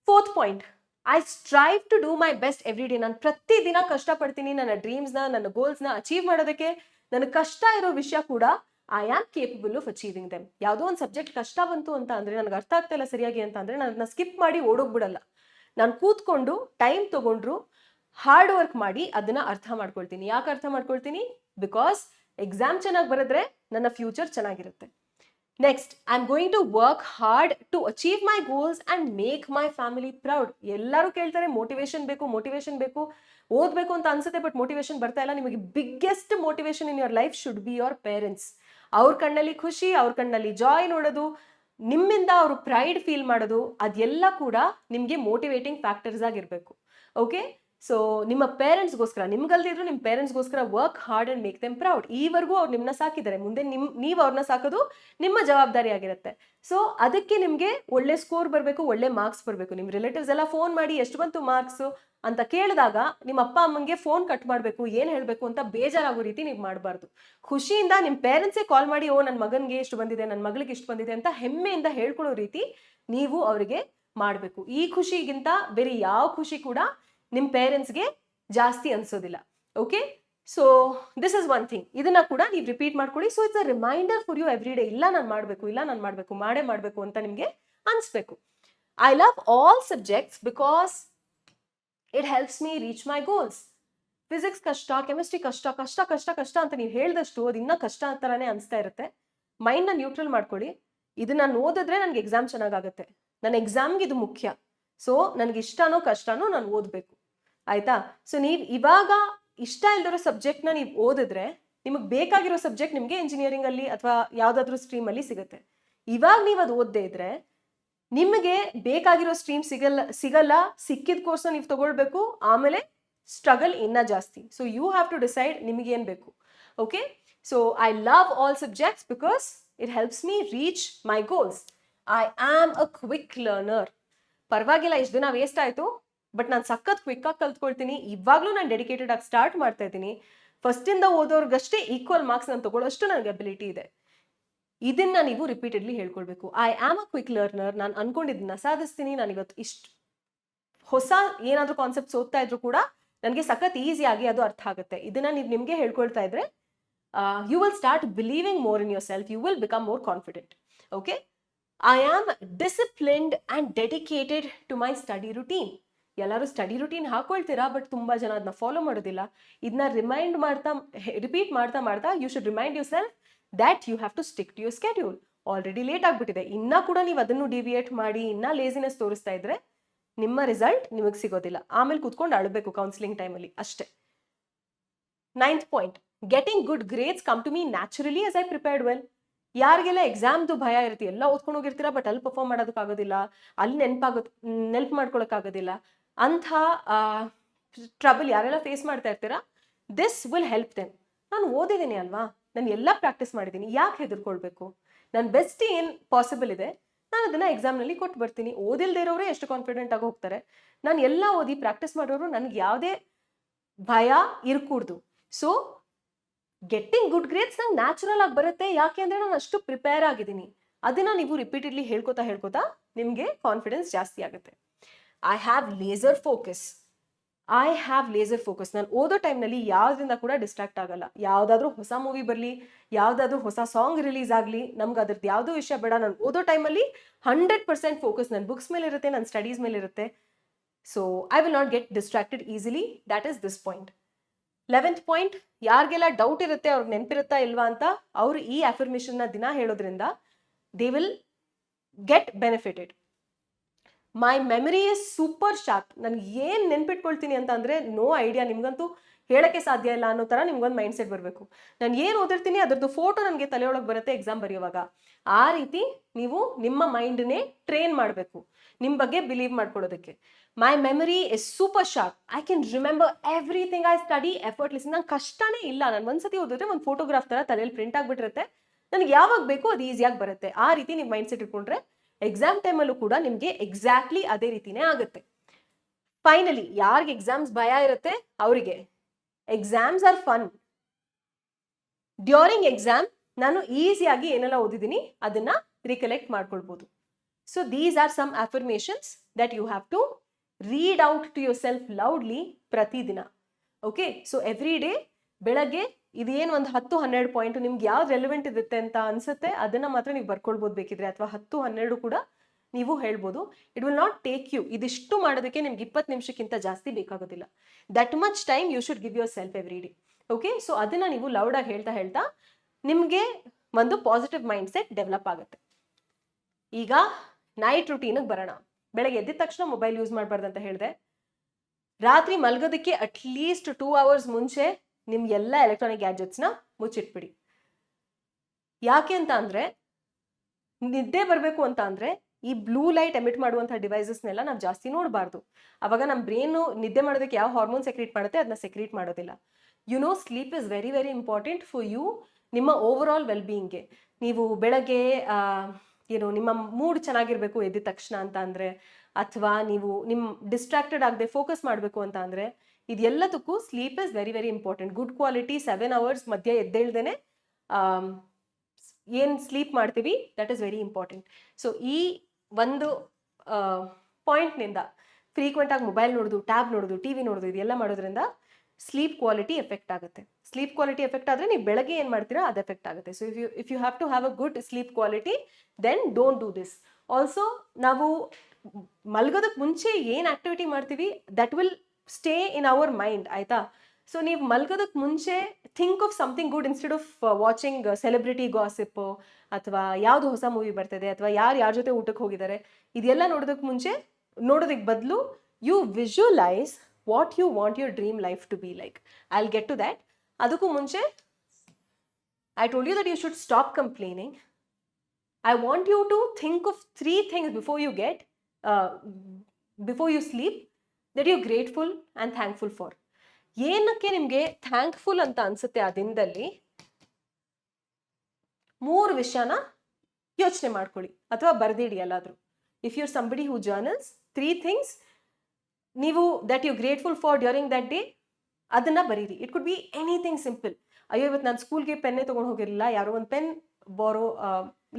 Fourth point, I strive to do my best every day. ನಾನು ಪ್ರತಿದಿನ ಕಷ್ಟಪಡ್ತೀನಿ ನನ್ನ ಡ್ರೀಮ್ಸ್ನ, ನನ್ನ ಗೋಲ್ಸ್ನ ಅಚೀವ್ ಮಾಡೋದಕ್ಕೆ. ನನಗೆ ಕಷ್ಟ ಇರೋ ವಿಷಯ ಕೂಡ I am capable of achieving them. ಯಾವುದೋ ಒಂದು ಸಬ್ಜೆಕ್ಟ್ ಕಷ್ಟ ಬಂತು ಅಂತ ಅಂದರೆ, ನನಗೆ ಅರ್ಥ ಆಗ್ತಾ ಇಲ್ಲ ಸರಿಯಾಗಿ ಅಂತ ಅಂದರೆ, ನಾನು ಅದನ್ನ ಸ್ಕಿಪ್ ಮಾಡಿ ಓಡೋಗ್ಬಿಡಲ್ಲ. ನಾನು ಕೂತ್ಕೊಂಡು ಟೈಮ್ ತಗೊಂಡ್ರು ಹಾರ್ಡ್ ವರ್ಕ್ ಮಾಡಿ ಅದನ್ನ ಅರ್ಥ ಮಾಡ್ಕೊಳ್ತೀನಿ. ಯಾಕೆ ಅರ್ಥ ಮಾಡ್ಕೊಳ್ತೀನಿ? ಬಿಕಾಸ್ ಎಕ್ಸಾಮ್ ಚೆನ್ನಾಗಿ ಬರೆದ್ರೆ ನನ್ನ ಫ್ಯೂಚರ್ ಚೆನ್ನಾಗಿರುತ್ತೆ. Next, I am going to work hard to achieve my goals and make my family proud. ಎಲ್ಲರೂ ಕೇಳ್ತಾರೆ ಮೋಟಿವೇಶನ್ ಬೇಕು, ಓದಬೇಕು ಅಂತ ಅನ್ಸುತ್ತೆ, ಬಟ್ ಮೋಟಿವೇಶನ್ ಬರ್ತಾ ಇಲ್ಲ. ನಿಮಗೆ biggest motivation in your life should be your parents. ಅವ್ರ ಕಣ್ಣಲ್ಲಿ ಖುಷಿ, ಅವ್ರ ಕಣ್ಣಲ್ಲಿ ಜಾಯ್ ನೋಡೋದು, ನಿಮ್ಮಿಂದ ಅವರು ಪ್ರೈಡ್ ಫೀಲ್ ಮಾಡೋದು, ಅದೆಲ್ಲ ಕೂಡ ನಿಮಗೆ ಮೋಟಿವೇಟಿಂಗ್ ಫ್ಯಾಕ್ಟರ್ಸ್ ಆಗಿರ್ಬೇಕು. ಓಕೆ, ಸೊ ನಿಮ್ಮ ಪೇರೆಂಟ್ಸ್ಗೋಸ್ಕರ, ನಿಮ್ಗಲ್ದಿದ್ರು ನಿಮ್ಮ ಪೇರೆಂಟ್ಸ್ಗೋಸ್ಕರ work hard and make them proud. ಈವರೆಗೂ ಅವ್ರು ನಿಮ್ಮನ್ನ ಸಾಕಿದ್ದಾರೆ, ಮುಂದೆ ನೀವು ಅವ್ರನ್ನ ಸಾಕೋದು ನಿಮ್ಮ ಜವಾಬ್ದಾರಿ ಆಗಿರುತ್ತೆ. ಸೊ ಅದಕ್ಕೆ ನಿಮಗೆ ಒಳ್ಳೆ ಸ್ಕೋರ್ ಬರಬೇಕು, ಒಳ್ಳೆ ಮಾರ್ಕ್ಸ್ ಬರಬೇಕು. ನಿಮ್ಮ ರಿಲೇಟಿವ್ಸ್ ಎಲ್ಲ ಫೋನ್ ಮಾಡಿ ಎಷ್ಟು ಬಂತು ಮಾರ್ಕ್ಸು ಅಂತ ಕೇಳಿದಾಗ ನಿಮ್ಮ ಅಪ್ಪ ಅಮ್ಮಂಗೆ ಫೋನ್ ಕಟ್ ಮಾಡಬೇಕು, ಏನು ಹೇಳಬೇಕು ಅಂತ ಬೇಜಾರಾಗೋ ರೀತಿ ನೀವು ಮಾಡಬಾರ್ದು. ಖುಷಿಯಿಂದ ನಿಮ್ಮ ಪೇರೆಂಟ್ಸೇ ಕಾಲ್ ಮಾಡಿ, ಓ ನನ್ನ ಮಗನಿಗೆ ಇಷ್ಟು ಬಂದಿದೆ, ನನ್ನ ಮಗಳಿಗೆ ಇಷ್ಟು ಬಂದಿದೆ ಅಂತ ಹೆಮ್ಮೆಯಿಂದ ಹೇಳ್ಕೊಳ್ಳೋ ರೀತಿ ನೀವು ಅವರಿಗೆ ಮಾಡಬೇಕು. ಈ ಖುಷಿಗಿಂತ ಬೇರೆ ಯಾವ ಖುಷಿ ಕೂಡ ನಿಮ್ಮ ಪೇರೆಂಟ್ಸ್ಗೆ ಜಾಸ್ತಿ ಅನ್ಸೋದಿಲ್ಲ. Okay, so this is one thing. ಇದನ್ನ ಕೂಡ ನೀವು ರಿಪೀಟ್ ಮಾಡ್ಕೊಳ್ಳಿ. So it's a reminder for you every day. ಇಲ್ಲ ನಾನು ಮಾಡಬೇಕು, ಇಲ್ಲ ನಾನು ಮಾಡಬೇಕು, ಮಾಡೇ ಮಾಡಬೇಕು ಅಂತ ನಿಮಗೆ ಅನ್ಸ್ಬೇಕು. I love all subjects because it helps me reach my goals. Physics ಕಷ್ಟ, ಕೆಮಿಸ್ಟ್ರಿ ಕಷ್ಟ ಕಷ್ಟ ಕಷ್ಟ ಕಷ್ಟ ಅಂತ ನೀವು ಹೇಳಿದಷ್ಟು ಅದು ಇನ್ನೂ ಕಷ್ಟ ಅಂತಾನೆ ಅನಿಸ್ತಾ ಇರುತ್ತೆ. ಮೈಂಡ್ನ ನ್ಯೂಟ್ರಲ್ ಮಾಡ್ಕೊಳ್ಳಿ. ಇದನ್ನ ಓದಿದ್ರೆ ನನಗೆ ಎಕ್ಸಾಮ್ ಚೆನ್ನಾಗಾಗುತ್ತೆ, ನನ್ನ ಎಕ್ಸಾಮ್ಗೆ ಇದು ಮುಖ್ಯ. ಸೊ ನನಗೆ ಇಷ್ಟನೋ ಕಷ್ಟನೋ ನಾನು ಓದಬೇಕು, ಆಯ್ತಾ? ಸೊ ನೀವು ಇವಾಗ ಇಷ್ಟ ಇಲ್ದಿರೋ ಸಬ್ಜೆಕ್ಟ್ನ ನೀವು ಓದಿದ್ರೆ ನಿಮಗೆ ಬೇಕಾಗಿರೋ ಸಬ್ಜೆಕ್ಟ್ ನಿಮಗೆ ಇಂಜಿನಿಯರಿಂಗ್ ಅಲ್ಲಿ ಅಥವಾ ಯಾವುದಾದ್ರೂ ಸ್ಟ್ರೀಮಲ್ಲಿ ಸಿಗುತ್ತೆ. ಇವಾಗ ನೀವು ಅದು ಓದದೇ ಇದ್ರೆ ನಿಮಗೆ ಬೇಕಾಗಿರೋ ಸ್ಟ್ರೀಮ್ ಸಿಗಲ್ಲ. ಸಿಕ್ಕಿದ ಕೋರ್ಸ್ನ ನೀವು ತಗೊಳ್ಬೇಕು, ಆಮೇಲೆ ಸ್ಟ್ರಗಲ್ ಇನ್ನ ಜಾಸ್ತಿ. So you have to decide ನಿಮಗೆ ಏನು ಬೇಕು. Okay, so I love all subjects because it helps me reach my goals. I am a quick learner. ಪರವಾಗಿಲ್ಲ, ಇಷ್ಟು ದಿನ ವೇಸ್ಟ್ ಆಯಿತು, ಬಟ್ ನಾನು ಸಖತ್ ಕ್ವಿಕ್ಕಾಗಿ ಕಲ್ತ್ಕೊಳ್ತೀನಿ. ಇವಾಗಲೂ ನಾನು ಡೆಡಿಕೇಟೆಡ್ ಆಗಿ ಸ್ಟಾರ್ಟ್ ಮಾಡ್ತಾ ಇದ್ದೀನಿ. ಫಸ್ಟಿಂದ ಓದೋರ್ಗಷ್ಟೇ ಈಕ್ವಲ್ ಮಾರ್ಕ್ಸ್ ನಾನು ತಗೊಳ್ಳೋಷ್ಟು ನನಗೆ ಅಬಿಲಿಟಿ ಇದೆ. ಇದನ್ನ ನೀವು ರಿಪೀಟೆಡ್ಲಿ ಹೇಳ್ಕೊಳ್ಬೇಕು. I am a quick learner. ನಾನು ಅನ್ಕೊಂಡಿದ್ದನ್ನ ಸಾಧಿಸ್ತೀನಿ. ನಾನು ಇವತ್ತು ಇಷ್ಟು ಹೊಸ ಏನಾದರೂ ಕಾನ್ಸೆಪ್ಟ್ಸ್ ಓದ್ತಾ ಇದ್ರು ಕೂಡ ನನಗೆ ಸಖತ್ ಈಸಿಯಾಗಿ ಅದು ಅರ್ಥ ಆಗುತ್ತೆ. ಇದನ್ನ ನೀವು ನಿಮಗೆ ಹೇಳ್ಕೊಳ್ತಾ ಇದ್ರೆ you will start believing more in yourself. You will become more confident. Okay, I am disciplined and dedicated to my study routine. ಎಲ್ಲರೂ ಸ್ಟಡಿ ರುಟೀನ್ ಹಾಕೊಳ್ತೀರಾ, ಬಟ್ ತುಂಬ ಜನ ಅದನ್ನ ಫಾಲೋ ಮಾಡೋದಿಲ್ಲ. ಇದನ್ನ ರಿಪೀಟ್ ಮಾಡ್ತಾ ಮಾಡ್ತಾ you should remind yourself that you have to stick to your schedule. Already late ಆಗಿಬಿಟ್ಟಿದೆ, ಇನ್ನೂ ಕೂಡ ನೀವು ಅದನ್ನು ಡಿವಿಯೇಟ್ ಮಾಡಿ ಇನ್ನೂ ಲೇಸಿನೆಸ್ ತೋರಿಸ್ತಾ ಇದ್ರೆ ನಿಮ್ಮ ರಿಸಲ್ಟ್ ನಿಮಗೆ ಸಿಗೋದಿಲ್ಲ. ಆಮೇಲೆ ಕೂತ್ಕೊಂಡು ಅಳಬೇಕು ಕೌನ್ಸಿಲಿಂಗ್ ಟೈಮಲ್ಲಿ ಅಷ್ಟೇ. 9th point, getting good grades come to me naturally as I prepared well. ಯಾರಿಗೆಲ್ಲ ಎಕ್ಸಾಮ್ದು ಭಯ ಇರುತ್ತೆ, ಎಲ್ಲ ಓದ್ಕೊಂಡು ಹೋಗಿರ್ತೀರಾ, ಬಟ್ ಅಲ್ಲಿ ಪರ್ಫಾರ್ಮ್ ಮಾಡೋದಕ್ಕಾಗೋದಿಲ್ಲ, ಅಲ್ಲಿ ನೆನಪು ಮಾಡ್ಕೊಳಕ್ಕಾಗೋದಿಲ್ಲ, ಅಂಥ ಟ್ರಬಲ್ ಯಾರೆಲ್ಲ ಫೇಸ್ ಮಾಡ್ತಾ ಇರ್ತೀರಾ, ದಿಸ್ ವಿಲ್ ಹೆಲ್ಪ್ ದೆಮ್. ನಾನು ಓದಿದ್ದೀನಿ ಅಲ್ವಾ, ನಾನು ಎಲ್ಲ ಪ್ರಾಕ್ಟೀಸ್ ಮಾಡಿದ್ದೀನಿ, ಯಾಕೆ ಹೆದರ್ಕೊಳ್ಬೇಕು? ನನ್ನ ಬೆಸ್ಟ್ ಏನು ಪಾಸಿಬಲ್ ಇದೆ ನಾನು ಅದನ್ನು ಎಕ್ಸಾಮ್ನಲ್ಲಿ ಕೊಟ್ಟು ಬರ್ತೀನಿ. ಓದಿಲ್ದೇ ಇರೋರೇ ಎಷ್ಟು ಕಾನ್ಫಿಡೆಂಟ್ ಆಗಿ ಹೋಗ್ತಾರೆ. ನಾನು ಎಲ್ಲ ಓದಿ ಪ್ರಾಕ್ಟೀಸ್ ಮಾಡೋರು, ನನಗೆ ಯಾವುದೇ ಭಯ ಇರ್ಕೂಡ್ದು. ಸೊ ಗೆಟ್ಟಿಂಗ್ ಗುಡ್ ಗ್ರೇಡ್ಸ್ ನಂಗೆ ನ್ಯಾಚುರಲ್ ಆಗಿ ಬರುತ್ತೆ. ಯಾಕೆ ಅಂದರೆ ನಾನು ಅಷ್ಟು ಪ್ರಿಪೇರ್ ಆಗಿದ್ದೀನಿ. ಅದನ್ನು ನೀವು ರಿಪೀಟೆಡ್ಲಿ ಹೇಳ್ಕೊತಾ ನಿಮಗೆ ಕಾನ್ಫಿಡೆನ್ಸ್ ಜಾಸ್ತಿ ಆಗುತ್ತೆ. I have laser focus. ನಾನು ಓದೋ ಟೈಮ್ನಲ್ಲಿ ಯಾವುದರಿಂದ ಕೂಡ ಡಿಸ್ಟ್ರಾಕ್ಟ್ ಆಗಲ್ಲ. ಯಾವುದಾದ್ರೂ ಹೊಸ ಮೂವಿ ಬರಲಿ, ಯಾವುದಾದ್ರೂ ಹೊಸ ಸಾಂಗ್ ರಿಲೀಸ್ ಆಗಲಿ, ನಮ್ಗೆ ಅದ್ರದ್ದು ಯಾವುದೋ ವಿಷಯ ಬೇಡ. ನಾನು ಓದೋ ಟೈಮಲ್ಲಿ 100% ಫೋಕಸ್ ನನ್ನ ಬುಕ್ಸ್ ಮೇಲೆ ಇರುತ್ತೆ, ನನ್ನ ಸ್ಟಡೀಸ್ ಮೇಲೆ ಇರುತ್ತೆ. So I will not get distracted easily. That is this point. 11th point, ಯಾರಿಗೆಲ್ಲ ಡೌಟ್ ಇರುತ್ತೆ ಅವ್ರಿಗೆ ನೆನಪಿರುತ್ತಾ ಇಲ್ವಾ ಅಂತ, ಅವರು ಈ ಅಫರ್ಮೇಷನ್ನ ದಿನ ಹೇಳೋದ್ರಿಂದ they will get benefited. My memory is super sharp. ನನಗೆ ಏನು ನೆನ್ಪಿಟ್ಕೊಳ್ತೀನಿ ಅಂತ ಅಂದರೆ ನೋ ಐಡಿಯಾ, ನಿಮ್ಗಂತೂ ಹೇಳೋಕ್ಕೆ ಸಾಧ್ಯ ಇಲ್ಲ ಅನ್ನೋ ಥರ ನಿಮ್ಗೊಂದು ಮೈಂಡ್ ಸೆಟ್ ಬರಬೇಕು. ನಾನು ಏನು ಓದಿರ್ತೀನಿ ಅದ್ರದ್ದು ಫೋಟೋ ನನಗೆ ತಲೆಯೊಳಗೆ ಬರುತ್ತೆ ಎಕ್ಸಾಮ್ ಬರೆಯುವಾಗ. ಆ ರೀತಿ ನೀವು ನಿಮ್ಮ ಮೈಂಡನ್ನೇ ಟ್ರೈನ್ ಮಾಡಬೇಕು ನಿಮ್ಮ ಬಗ್ಗೆ ಬಿಲೀವ್ ಮಾಡ್ಕೊಳ್ಳೋದಕ್ಕೆ. My memory is super sharp. I can remember everything I study effortless. ನಂಗೆ ಕಷ್ಟನೇ ಇಲ್ಲ. ನಾನು ಒಂದ್ಸತಿ ಓದಿದ್ರೆ ಒಂದು ಫೋಟೋಗ್ರಾಫ್ ಥರ ತಲೆಯಲ್ಲಿ ಪ್ರಿಂಟ್ ಆಗಿಬಿಟ್ಟಿರುತ್ತೆ. ನನಗೆ ಯಾವಾಗ ಬೇಕೋ ಅದು ಈಸಿಯಾಗಿ ಬರುತ್ತೆ. ಆ ರೀತಿ ನೀವು ಮೈಂಡ್ ಸೆಟ್ ಇಟ್ಕೊಂಡ್ರೆ ಎಕ್ಸಾಮ್ ಟೈಮಲ್ಲೂ ಕೂಡ ನಿಮಗೆ ಎಕ್ಸಾಕ್ಟ್ಲಿ ಅದೇ ರೀತಿನೇ ಆಗುತ್ತೆ. ಫೈನಲಿ, ಯಾರಿಗೆ ಎಕ್ಸಾಮ್ಸ್ ಭಯ ಇರುತ್ತೆ ಅವರಿಗೆ exams are fun. During exam ನಾನು ಈಸಿಯಾಗಿ ಏನೆಲ್ಲ ಓದಿದ್ದೀನಿ ಅದನ್ನ ರಿಕಲೆಕ್ಟ್ ಮಾಡ್ಕೊಳ್ಬೋದು. So these are some affirmations that you have to read out to yourself loudly ಪ್ರತಿದಿನ. ಓಕೆ, ಸೊ ಎವ್ರಿ ಡೇ ಬೆಳಗ್ಗೆ ಇದೇನು ಒಂದು 10-12 ಪಾಯಿಂಟ್ ನಿಮ್ಗೆ ಯಾವ್ದು ರೆಲೆವೆಂಟ್ ಇರುತ್ತೆ ಅಂತ ಅನ್ಸುತ್ತೆ ಅದನ್ನ ಮಾತ್ರ ನೀವು ಬರ್ಕೊಳ್ಬೋದು ಬೇಕಿದ್ರೆ, ಅಥವಾ 10-12 ಕೂಡ ನೀವು ಹೇಳ್ಬೋದು. It will not take you, ಇದಿಷ್ಟು ಮಾಡೋದಕ್ಕೆ ನಿಮ್ಗೆ 20 ನಿಮಿಷಕ್ಕಿಂತ ಜಾಸ್ತಿ ಬೇಕಾಗೋದಿಲ್ಲ. That much time you should give yourself every day. Okay, so ಅದನ್ನ ನೀವು ಲೌಡಾಗಿ ಹೇಳ್ತಾ ನಿಮಗೆ ಒಂದು ಪಾಸಿಟಿವ್ ಮೈಂಡ್ ಸೆಟ್ ಡೆವಲಪ್ ಆಗುತ್ತೆ. ಈಗ ನೈಟ್ ರುಟೀನಿಗೆ ಬರೋಣ. ಬೆಳಗ್ಗೆ ಎದ್ದ ತಕ್ಷಣ ಮೊಬೈಲ್ ಯೂಸ್ ಮಾಡಬಾರ್ದು ಅಂತ ಹೇಳಿದೆ. ರಾತ್ರಿ ಮಲ್ಗೋದಕ್ಕೆ ಅಟ್ಲೀಸ್ಟ್ 2 hours ಮುಂಚೆ ನಿಮ್ಗೆಲ್ಲ ಎಲೆಕ್ಟ್ರಾನಿಕ್ ಗ್ಯಾಜೆಟ್ಸ್ನ ಮುಚ್ಚಿಟ್ಬಿಡಿ. ಯಾಕೆ ಅಂತ ಅಂದರೆ ನಿದ್ದೆ ಬರಬೇಕು ಅಂತ ಅಂದರೆ ಈ ಬ್ಲೂ ಲೈಟ್ ಎಮಿಟ್ ಮಾಡುವಂಥ ಡಿವೈಸಸ್ನೆಲ್ಲ ನಾವು ಜಾಸ್ತಿ ನೋಡಬಾರ್ದು. ಅವಾಗ ನಮ್ಮ ಬ್ರೈನು ನಿದ್ದೆ ಮಾಡೋದಕ್ಕೆ ಯಾವ ಹಾರ್ಮೋನ್ ಸೆಕ್ರೀಟ್ ಮಾಡುತ್ತೆ ಅದನ್ನ ಸೆಕ್ರೀಟ್ ಮಾಡೋದಿಲ್ಲ. Sleep is very very important for you, ನಿಮ್ಮ ಓವರ್ ಆಲ್ ವೆಲ್ ಬೀಯಿಂಗ್ಗೆ. ನೀವು ಬೆಳಗ್ಗೆ ನಿಮ್ಮ ಮೂಡ್ ಚೆನ್ನಾಗಿರಬೇಕು ಎದ್ದ ತಕ್ಷಣ ಅಂತ ಅಂದರೆ, ಅಥವಾ ನೀವು ಡಿಸ್ಟ್ರಾಕ್ಟೆಡ್ ಆಗದೆ ಫೋಕಸ್ ಮಾಡಬೇಕು ಅಂತ ಅಂದರೆ, ಇದೆಲ್ಲದಕ್ಕೂ sleep is very very important. Good quality 7 hours ಮಧ್ಯೆ ಎದ್ದೇಳ್ದೇನೆ ಏನು ಸ್ಲೀಪ್ ಮಾಡ್ತೀವಿ that is very important. So ಈ ಒಂದು ಪಾಯಿಂಟ್ನಿಂದ ಫ್ರೀಕ್ವೆಂಟಾಗಿ ಮೊಬೈಲ್ ನೋಡೋದು, ಟ್ಯಾಬ್ ನೋಡೋದು, ಟಿ ವಿ ನೋಡೋದು ಇದೆಲ್ಲ ಮಾಡೋದ್ರಿಂದ ಸ್ಲೀಪ್ ಕ್ವಾಲಿಟಿ ಎಫೆಕ್ಟ್ ಆಗುತ್ತೆ. ಸ್ಲೀಪ್ ಕ್ವಾಲಿಟಿ ಎಫೆಕ್ಟ್ ಆದರೆ ನೀವು ಬೆಳಗ್ಗೆ ಏನು ಮಾಡ್ತೀರಾ ಅದು ಎಫೆಕ್ಟ್ ಆಗುತ್ತೆ. So if you have to have a good sleep quality then don't do this. Also ನಾವು ಮಲ್ಗೋದಕ್ಕೆ ಮುಂಚೆ ಏನು ಆಕ್ಟಿವಿಟಿ ಮಾಡ್ತೀವಿ that will stay in our mind, ಆಯಿತಾ? ಸೊ ನೀವು ಮಲ್ಗೋದಕ್ಕೆ ಮುಂಚೆ think of something good instead of watching celebrity gossip, ಅಥವಾ ಯಾವುದು ಹೊಸ ಮೂವಿ ಬರ್ತಿದೆ, ಅಥವಾ ಯಾರ ಜೊತೆ ಊಟಕ್ಕೆ ಹೋಗಿದ್ದಾರೆ, ಇದೆಲ್ಲ ನೋಡೋದಕ್ಕೆ ಬದಲು you visualize what you want your dream life to be like. I will get to that. ಅದಕ್ಕೂ ಮುಂಚೆ I told you that you should stop complaining. I want you to think of 3 things before you sleep that you're grateful and thankful for. ಏನಕ್ಕೆ ನಿಮಗೆ thankful ಅಂತ ಅನ್ಸುತ್ತೆ ಆ ದಿನದಲ್ಲಿ 3 ವಿಷಯನ ಯೋಚನೆ ಮಾಡ್ಕೊಳ್ಳಿ ಅಥವಾ ಬರೆದಿಡಿ ಎಲ್ಲಾದರೂ. If you're somebody who journals, 3 things ನೀವು that you grateful for during that day ಅದನ್ನ ಬರೀರಿ. It could be anything simple. ಅಯ್ಯೋ ಇವತ್ತು ನಾನು ಸ್ಕೂಲ್ಗೆ ಪೆನ್ನೇ ತೊಗೊಂಡು ಹೋಗಿರಲಿಲ್ಲ, ಯಾರೋ ಒಂದು ಪೆನ್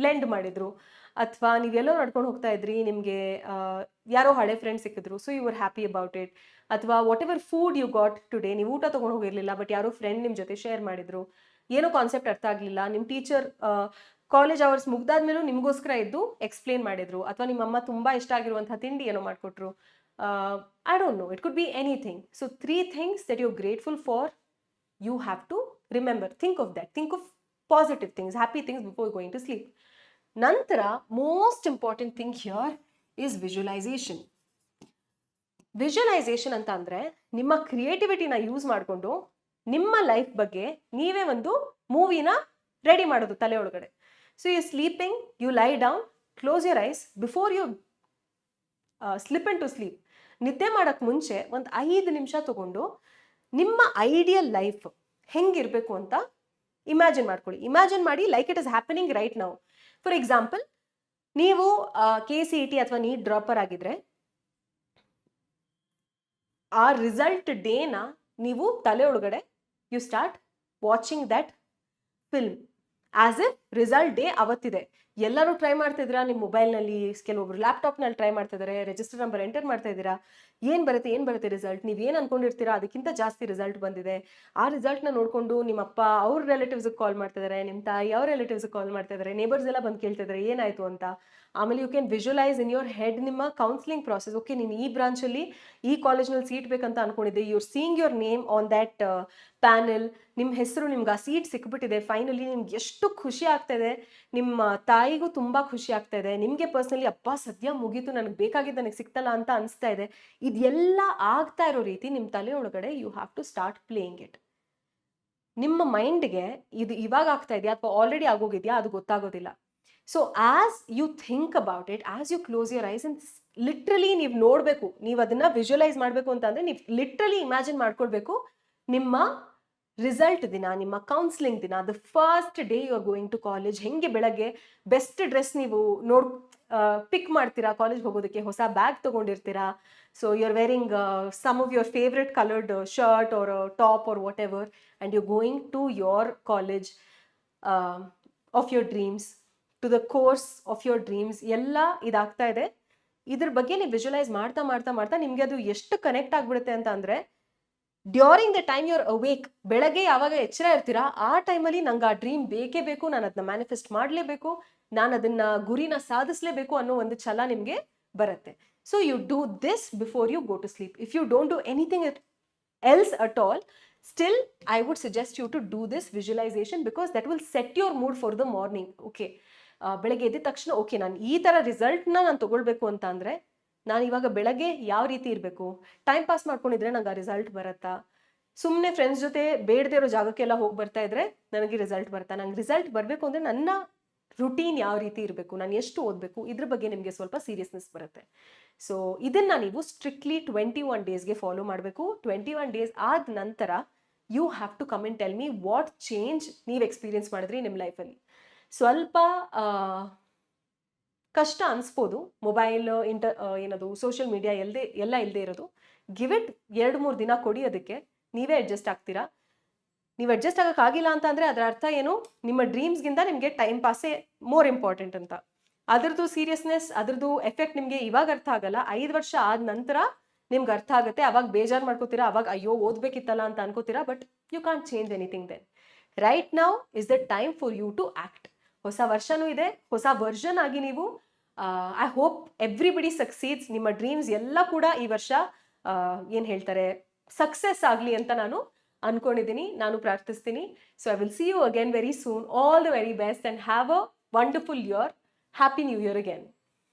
ಲೆಂಡ್ ಮಾಡಿದ್ರು, ಅಥವಾ ನೀವೆಲ್ಲೋ ನಡ್ಕೊಂಡು ಹೋಗ್ತಾ ಇದ್ರಿ, ನಿಮಗೆ ಯಾರೋ ಹಳೆ ಫ್ರೆಂಡ್ ಸಿಕ್ಕಿದ್ರು, so you are happy about it. ಅಥವಾ whatever food you got today, ನೀವು ಊಟ ತೊಗೊಂಡು ಹೋಗಿರಲಿಲ್ಲ ಬಟ್ ಯಾರೋ ಫ್ರೆಂಡ್ ನಿಮ್ಮ ಜೊತೆ ಶೇರ್ ಮಾಡಿದ್ರು, ಏನೋ ಕಾನ್ಸೆಪ್ಟ್ ಅರ್ಥ ಆಗಲಿಲ್ಲ, ನಿಮ್ಮ ಟೀಚರ್ ಕಾಲೇಜ್ ಅವರ್ಸ್ ಮುಗ್ದಾದ್ಮೇಲೂ ನಿಮಗೋಸ್ಕರ ಇದ್ದು ಎಕ್ಸ್ಪ್ಲೇನ್ ಮಾಡಿದ್ರು, ಅಥವಾ ನಿಮ್ಮಮ್ಮ ತುಂಬ ಇಷ್ಟ ಆಗಿರುವಂಥ ತಿಂಡಿ ಏನೋ ಮಾಡಿಕೊಟ್ರು. I don't know, it could be anything. So 3 things that you're grateful for, you have to remember. Think of that. Think of positive things, happy things before going to sleep. ನಂತರ most important thing here is visualization. Visualisation ಅಂತ ಅಂದರೆ ನಿಮ್ಮ ಕ್ರಿಯೇಟಿವಿಟಿನ use ಮಾಡಿಕೊಂಡು ನಿಮ್ಮ life ಬಗ್ಗೆ ನೀವೇ ಒಂದು ಮೂವಿನ ready ಮಾಡೋದು ತಲೆ ಒಳಗಡೆ. So you sleeping, you lie down, close your eyes before you slip into sleep. ನಿದ್ದೆ ಮಾಡೋಕ್ಕೆ ಮುಂಚೆ ಒಂದು 5 ನಿಮಿಷ ತಗೊಂಡು ನಿಮ್ಮ ಐಡಿಯಲ್ ಲೈಫ್ ಹೆಂಗಿರಬೇಕು ಅಂತ ಇಮ್ಯಾಜಿನ್ ಮಾಡ್ಕೊಳ್ಳಿ. ಇಮ್ಯಾಜಿನ್ ಮಾಡಿ like it is happening right now. For example, ನೀವು KCET ಅಥವಾ ನೀಟ್ ಡ್ರಾಪರ್ ಆಗಿದ್ರೆ ಆ ರಿಸಲ್ಟ್ ಡೇನ ನೀವು ತಲೆ ಒಳಗಡೆ you start watching that film as if result day ಅವತ್ತಿದೆ. ಎಲ್ಲರೂ ಟ್ರೈ ಮಾಡ್ತಿದ್ದೀರಾ ನಿಮ್ಮ ಮೊಬೈಲ್ನಲ್ಲಿ, ಕೆಲವೊಬ್ರು ಲ್ಯಾಪ್ಟಾಪ್ನಲ್ಲಿ ಟ್ರೈ ಮಾಡ್ತಿದ್ದಾರೆ, ರಿಜಿಸ್ಟರ್ ನಂಬರ್ ಎಂಟರ್ ಮಾಡ್ತಾ ಇದ್ದೀರಾ, ಏನು ಬರುತ್ತೆ ರಿಸಲ್ಟ್, ನೀವೇನು ಅನ್ಕೊಂಡಿರ್ತೀರಾ ಅದಕ್ಕಿಂತ ಜಾಸ್ತಿ ರಿಸಲ್ಟ್ ಬಂದಿದೆ. ಆ ರಿಸಲ್ಟ್ನ ನೋಡಿಕೊಂಡು ನಿಮ್ಮಪ್ಪ ಅವ್ರ ರಿಲೇಟಿವ್ಸ್ಗೆ ಕಾಲ್ ಮಾಡ್ತಿದ್ದಾರೆ, ನಿಮ್ಮ ತಾಯಿ ಅವ್ರ ರಿಲೇಟಿವ್ಸ್ಗೆ ಕಾಲ್ ಮಾಡ್ತಿದ್ದಾರೆ, ನೇಬರ್ಸ್ ಎಲ್ಲ ಬಂದು ಕೇಳ್ತಿದ್ದಾರೆ ಏನಾಯಿತು ಅಂತ. ಆಮೇಲೆ you can visualize in your head ನಿಮ್ಮ ಕೌನ್ಸಿಲಿಂಗ್ ಪ್ರಾಸೆಸ್. ಓಕೆ, ನೀನು ಈ ಬ್ರಾಂಚಲ್ಲಿ ಈ ಕಾಲೇಜ್ನಲ್ಲಿ ಸೀಟ್ ಬೇಕಂತ ಅನ್ಕೊಂಡಿದ್ದೆ, you're seeing your name on that panel, ನಿಮ್ಮ ಹೆಸರು, ನಿಮ್ಗೆ ಆ ಸೀಟ್ ಸಿಕ್ಬಿಟ್ಟಿದೆ, ಫೈನಲಿ ನಿಮ್ಗೆ ಎಷ್ಟು ಖುಷಿ ಆಗ್ತಾಯಿದೆ, ನಿಮ್ಮ ತಾಯಿಗೂ ತುಂಬ ಖುಷಿ ಆಗ್ತಾ ಇದೆ, ನಿಮಗೆ ಪರ್ಸ್ನಲಿ ಅಪ್ಪ ಸದ್ಯ ಮುಗೀತು, ನನಗೆ ಬೇಕಾಗಿದ್ದು ನನಗೆ ಸಿಕ್ತಲ್ಲ ಅಂತ ಅನಿಸ್ತಾ ಇದೆ. ಇದೆಲ್ಲ ಆಗ್ತಾ ಇರೋ ರೀತಿ ನಿಮ್ಮ ತಲೆ ಒಳಗಡೆ you have to start playing it. ನಿಮ್ಮ ಮೈಂಡ್ಗೆ ಇದು ಇವಾಗ ಆಗ್ತಾ ಇದೆಯಾ ಅಥವಾ ಆಲ್ರೆಡಿ ಆಗೋಗಿದೆಯಾ ಅದು ಗೊತ್ತಾಗೋದಿಲ್ಲ. So as you think about it, as you close your eyes and literally ನೀವು ನೋಡಬೇಕು, ನೀವು ಅದನ್ನು ವಿಜುವಲೈಸ್ ಮಾಡಬೇಕು ಅಂತಂದರೆ ನೀವು ಲಿಟ್ರಲಿ ಇಮ್ಯಾಜಿನ್ ಮಾಡ್ಕೊಳ್ಬೇಕು ನಿಮ್ಮ ರಿಸಲ್ಟ್ ದಿನ, ನಿಮ್ಮ ಕೌನ್ಸಿಲಿಂಗ್ ದಿನ, the first day you are going to college. ಹೆಂಗೆ ಬೆಳಗ್ಗೆ ಬೆಸ್ಟ್ ಡ್ರೆಸ್ ನೀವು ಪಿಕ್ ಮಾಡ್ತೀರಾ ಕಾಲೇಜ್ ಹೋಗೋದಕ್ಕೆ, ಹೊಸ ಬ್ಯಾಗ್ ತೊಗೊಂಡಿರ್ತೀರಾ, so you are wearing some of your favourite coloured shirt or top or whatever and you going to your college of your dreams, to the course of your dreams. ಎಲ್ಲ ಇದಾಗ್ತಾ ಇದೆ. ಇದ್ರ ಬಗ್ಗೆ ನೀವು visualise ಮಾಡ್ತಾ ಮಾಡ್ತಾ ಮಾಡ್ತಾ ನಿಮಗೆ ಅದು ಎಷ್ಟು ಕನೆಕ್ಟ್ ಆಗಿಬಿಡುತ್ತೆ ಅಂತ ಅಂದರೆ, during the time your awake, ಬೆಳಗ್ಗೆ ಯಾವಾಗ ಎಚ್ಚರ ಇರ್ತೀರಾ ಆ ಟೈಮಲ್ಲಿ ನಂಗೆ ಆ ಡ್ರೀಮ್ ಬೇಕೇ ಬೇಕು, ನಾನು ಅದನ್ನ ಮ್ಯಾನಿಫೆಸ್ಟ್ ಮಾಡಲೇಬೇಕು, ನಾನು ಅದನ್ನ ಗುರಿನ ಸಾಧಿಸಲೇಬೇಕು ಅನ್ನೋ ಒಂದು ಛಲ ನಿಮಗೆ ಬರುತ್ತೆ. So you do this before you go to sleep. If you don't do anything else at all, still I would suggest you to do this visualization because that will set your mood for the morning. Okay, ಬೆಳಗ್ಗೆ ಎದ್ದ ತಕ್ಷಣ okay ನಾನು ಈ ಥರ ರಿಸಲ್ಟ್ನ ನಾನು ತೊಗೊಳ್ಬೇಕು ಅಂತ ಅಂದರೆ ನಾನು ಇವಾಗ ಬೆಳಗ್ಗೆ ಯಾವ ರೀತಿ ಇರಬೇಕು, ಟೈಮ್ ಪಾಸ್ ಮಾಡ್ಕೊಂಡಿದ್ರೆ ನಂಗೆ ಆ ರಿಸಲ್ಟ್ ಬರುತ್ತಾ, ಸುಮ್ಮನೆ ಫ್ರೆಂಡ್ಸ್ ಜೊತೆ ಬೇಡದೇ ಇರೋ ಜಾಗಕ್ಕೆಲ್ಲ ಹೋಗಿ ಬರ್ತಾ ಇದ್ರೆ ನನಗೆ ರಿಸಲ್ಟ್ ನಂಗೆ ರಿಸಲ್ಟ್ ಬರಬೇಕು ಅಂದರೆ ನನ್ನ ರುಟೀನ್ ಯಾವ ರೀತಿ ಇರಬೇಕು, ನಾನು ಎಷ್ಟು ಓದಬೇಕು, ಇದ್ರ ಬಗ್ಗೆ ನಿಮಗೆ ಸ್ವಲ್ಪ ಸೀರಿಯಸ್ನೆಸ್ ಬರುತ್ತೆ. ಸೊ ಇದನ್ನ ನೀವು ಸ್ಟ್ರಿಕ್ಟ್ಲಿ 21 ಡೇಸ್ಗೆ ಫಾಲೋ ಮಾಡಬೇಕು. 21 ಡೇಸ್ ಆದ ನಂತರ you have to come and tell me what change ನೀವು ಎಕ್ಸ್ಪೀರಿಯನ್ಸ್ ಮಾಡಿದ್ರಿ ನಿಮ್ಮ ಲೈಫಲ್ಲಿ. ಸ್ವಲ್ಪ ಕಷ್ಟ ಅನಿಸ್ಬೋದು, ಮೊಬೈಲ್ ಏನದು ಸೋಷಿಯಲ್ ಮೀಡಿಯಾ ಎಲ್ಲ ಇಲ್ಲದೆ ಇರೋದು. ಗಿವ್ ಇಟ್ 2-3 ದಿನ ಕೊಡಿ, ಅದಕ್ಕೆ ನೀವೇ ಅಡ್ಜಸ್ಟ್ ಆಗ್ತೀರಾ. ನೀವು ಅಡ್ಜಸ್ಟ್ ಆಗೋಕ್ಕಾಗಿಲ್ಲ ಅಂತ ಅಂದರೆ ಅದರ ಅರ್ಥ ಏನು, ನಿಮ್ಮ ಡ್ರೀಮ್ಸ್ಗಿಂತ ನಿಮಗೆ ಟೈಮ್ ಪಾಸೇ ಮೋರ್ ಇಂಪಾರ್ಟೆಂಟ್ ಅಂತ. ಅದ್ರದ್ದು ಸೀರಿಯಸ್ನೆಸ್, ಅದ್ರದ್ದು ಎಫೆಕ್ಟ್ ನಿಮಗೆ ಇವಾಗ ಅರ್ಥ ಆಗಲ್ಲ, 5 ವರ್ಷ ಆದ ನಂತರ ನಿಮ್ಗೆ ಅರ್ಥ ಆಗುತ್ತೆ. ಅವಾಗ ಬೇಜಾರು ಮಾಡ್ಕೋತೀರಾ, ಅವಾಗ ಅಯ್ಯೋ ಓದಬೇಕಿತ್ತಲ್ಲ ಅಂತ ಅನ್ಕೋತೀರಾ, but you can't change anything then. Right now is the time for you to act. ಹೊಸ ವರ್ಷನೂ ಇದೆ, ಹೊಸ ವರ್ಷನ್ ಆಗಿ ನೀವು ಐ ಹೋಪ್ ಎವ್ರಿಬಡಿ ಸಕ್ಸೀಡ್ಸ್. ನಿಮ್ಮ ಡ್ರೀಮ್ಸ್ ಎಲ್ಲ ಕೂಡ ಈ ವರ್ಷ ಏನು ಹೇಳ್ತಾರೆ ಸಕ್ಸಸ್ ಆಗಲಿ ಅಂತ ನಾನು ಅನ್ಕೊಂಡಿದ್ದೀನಿ, ನಾನು ಪ್ರಾರ್ಥಿಸ್ತೀನಿ. So I will see you again very soon. All the very best and have a wonderful year. Happy new year again.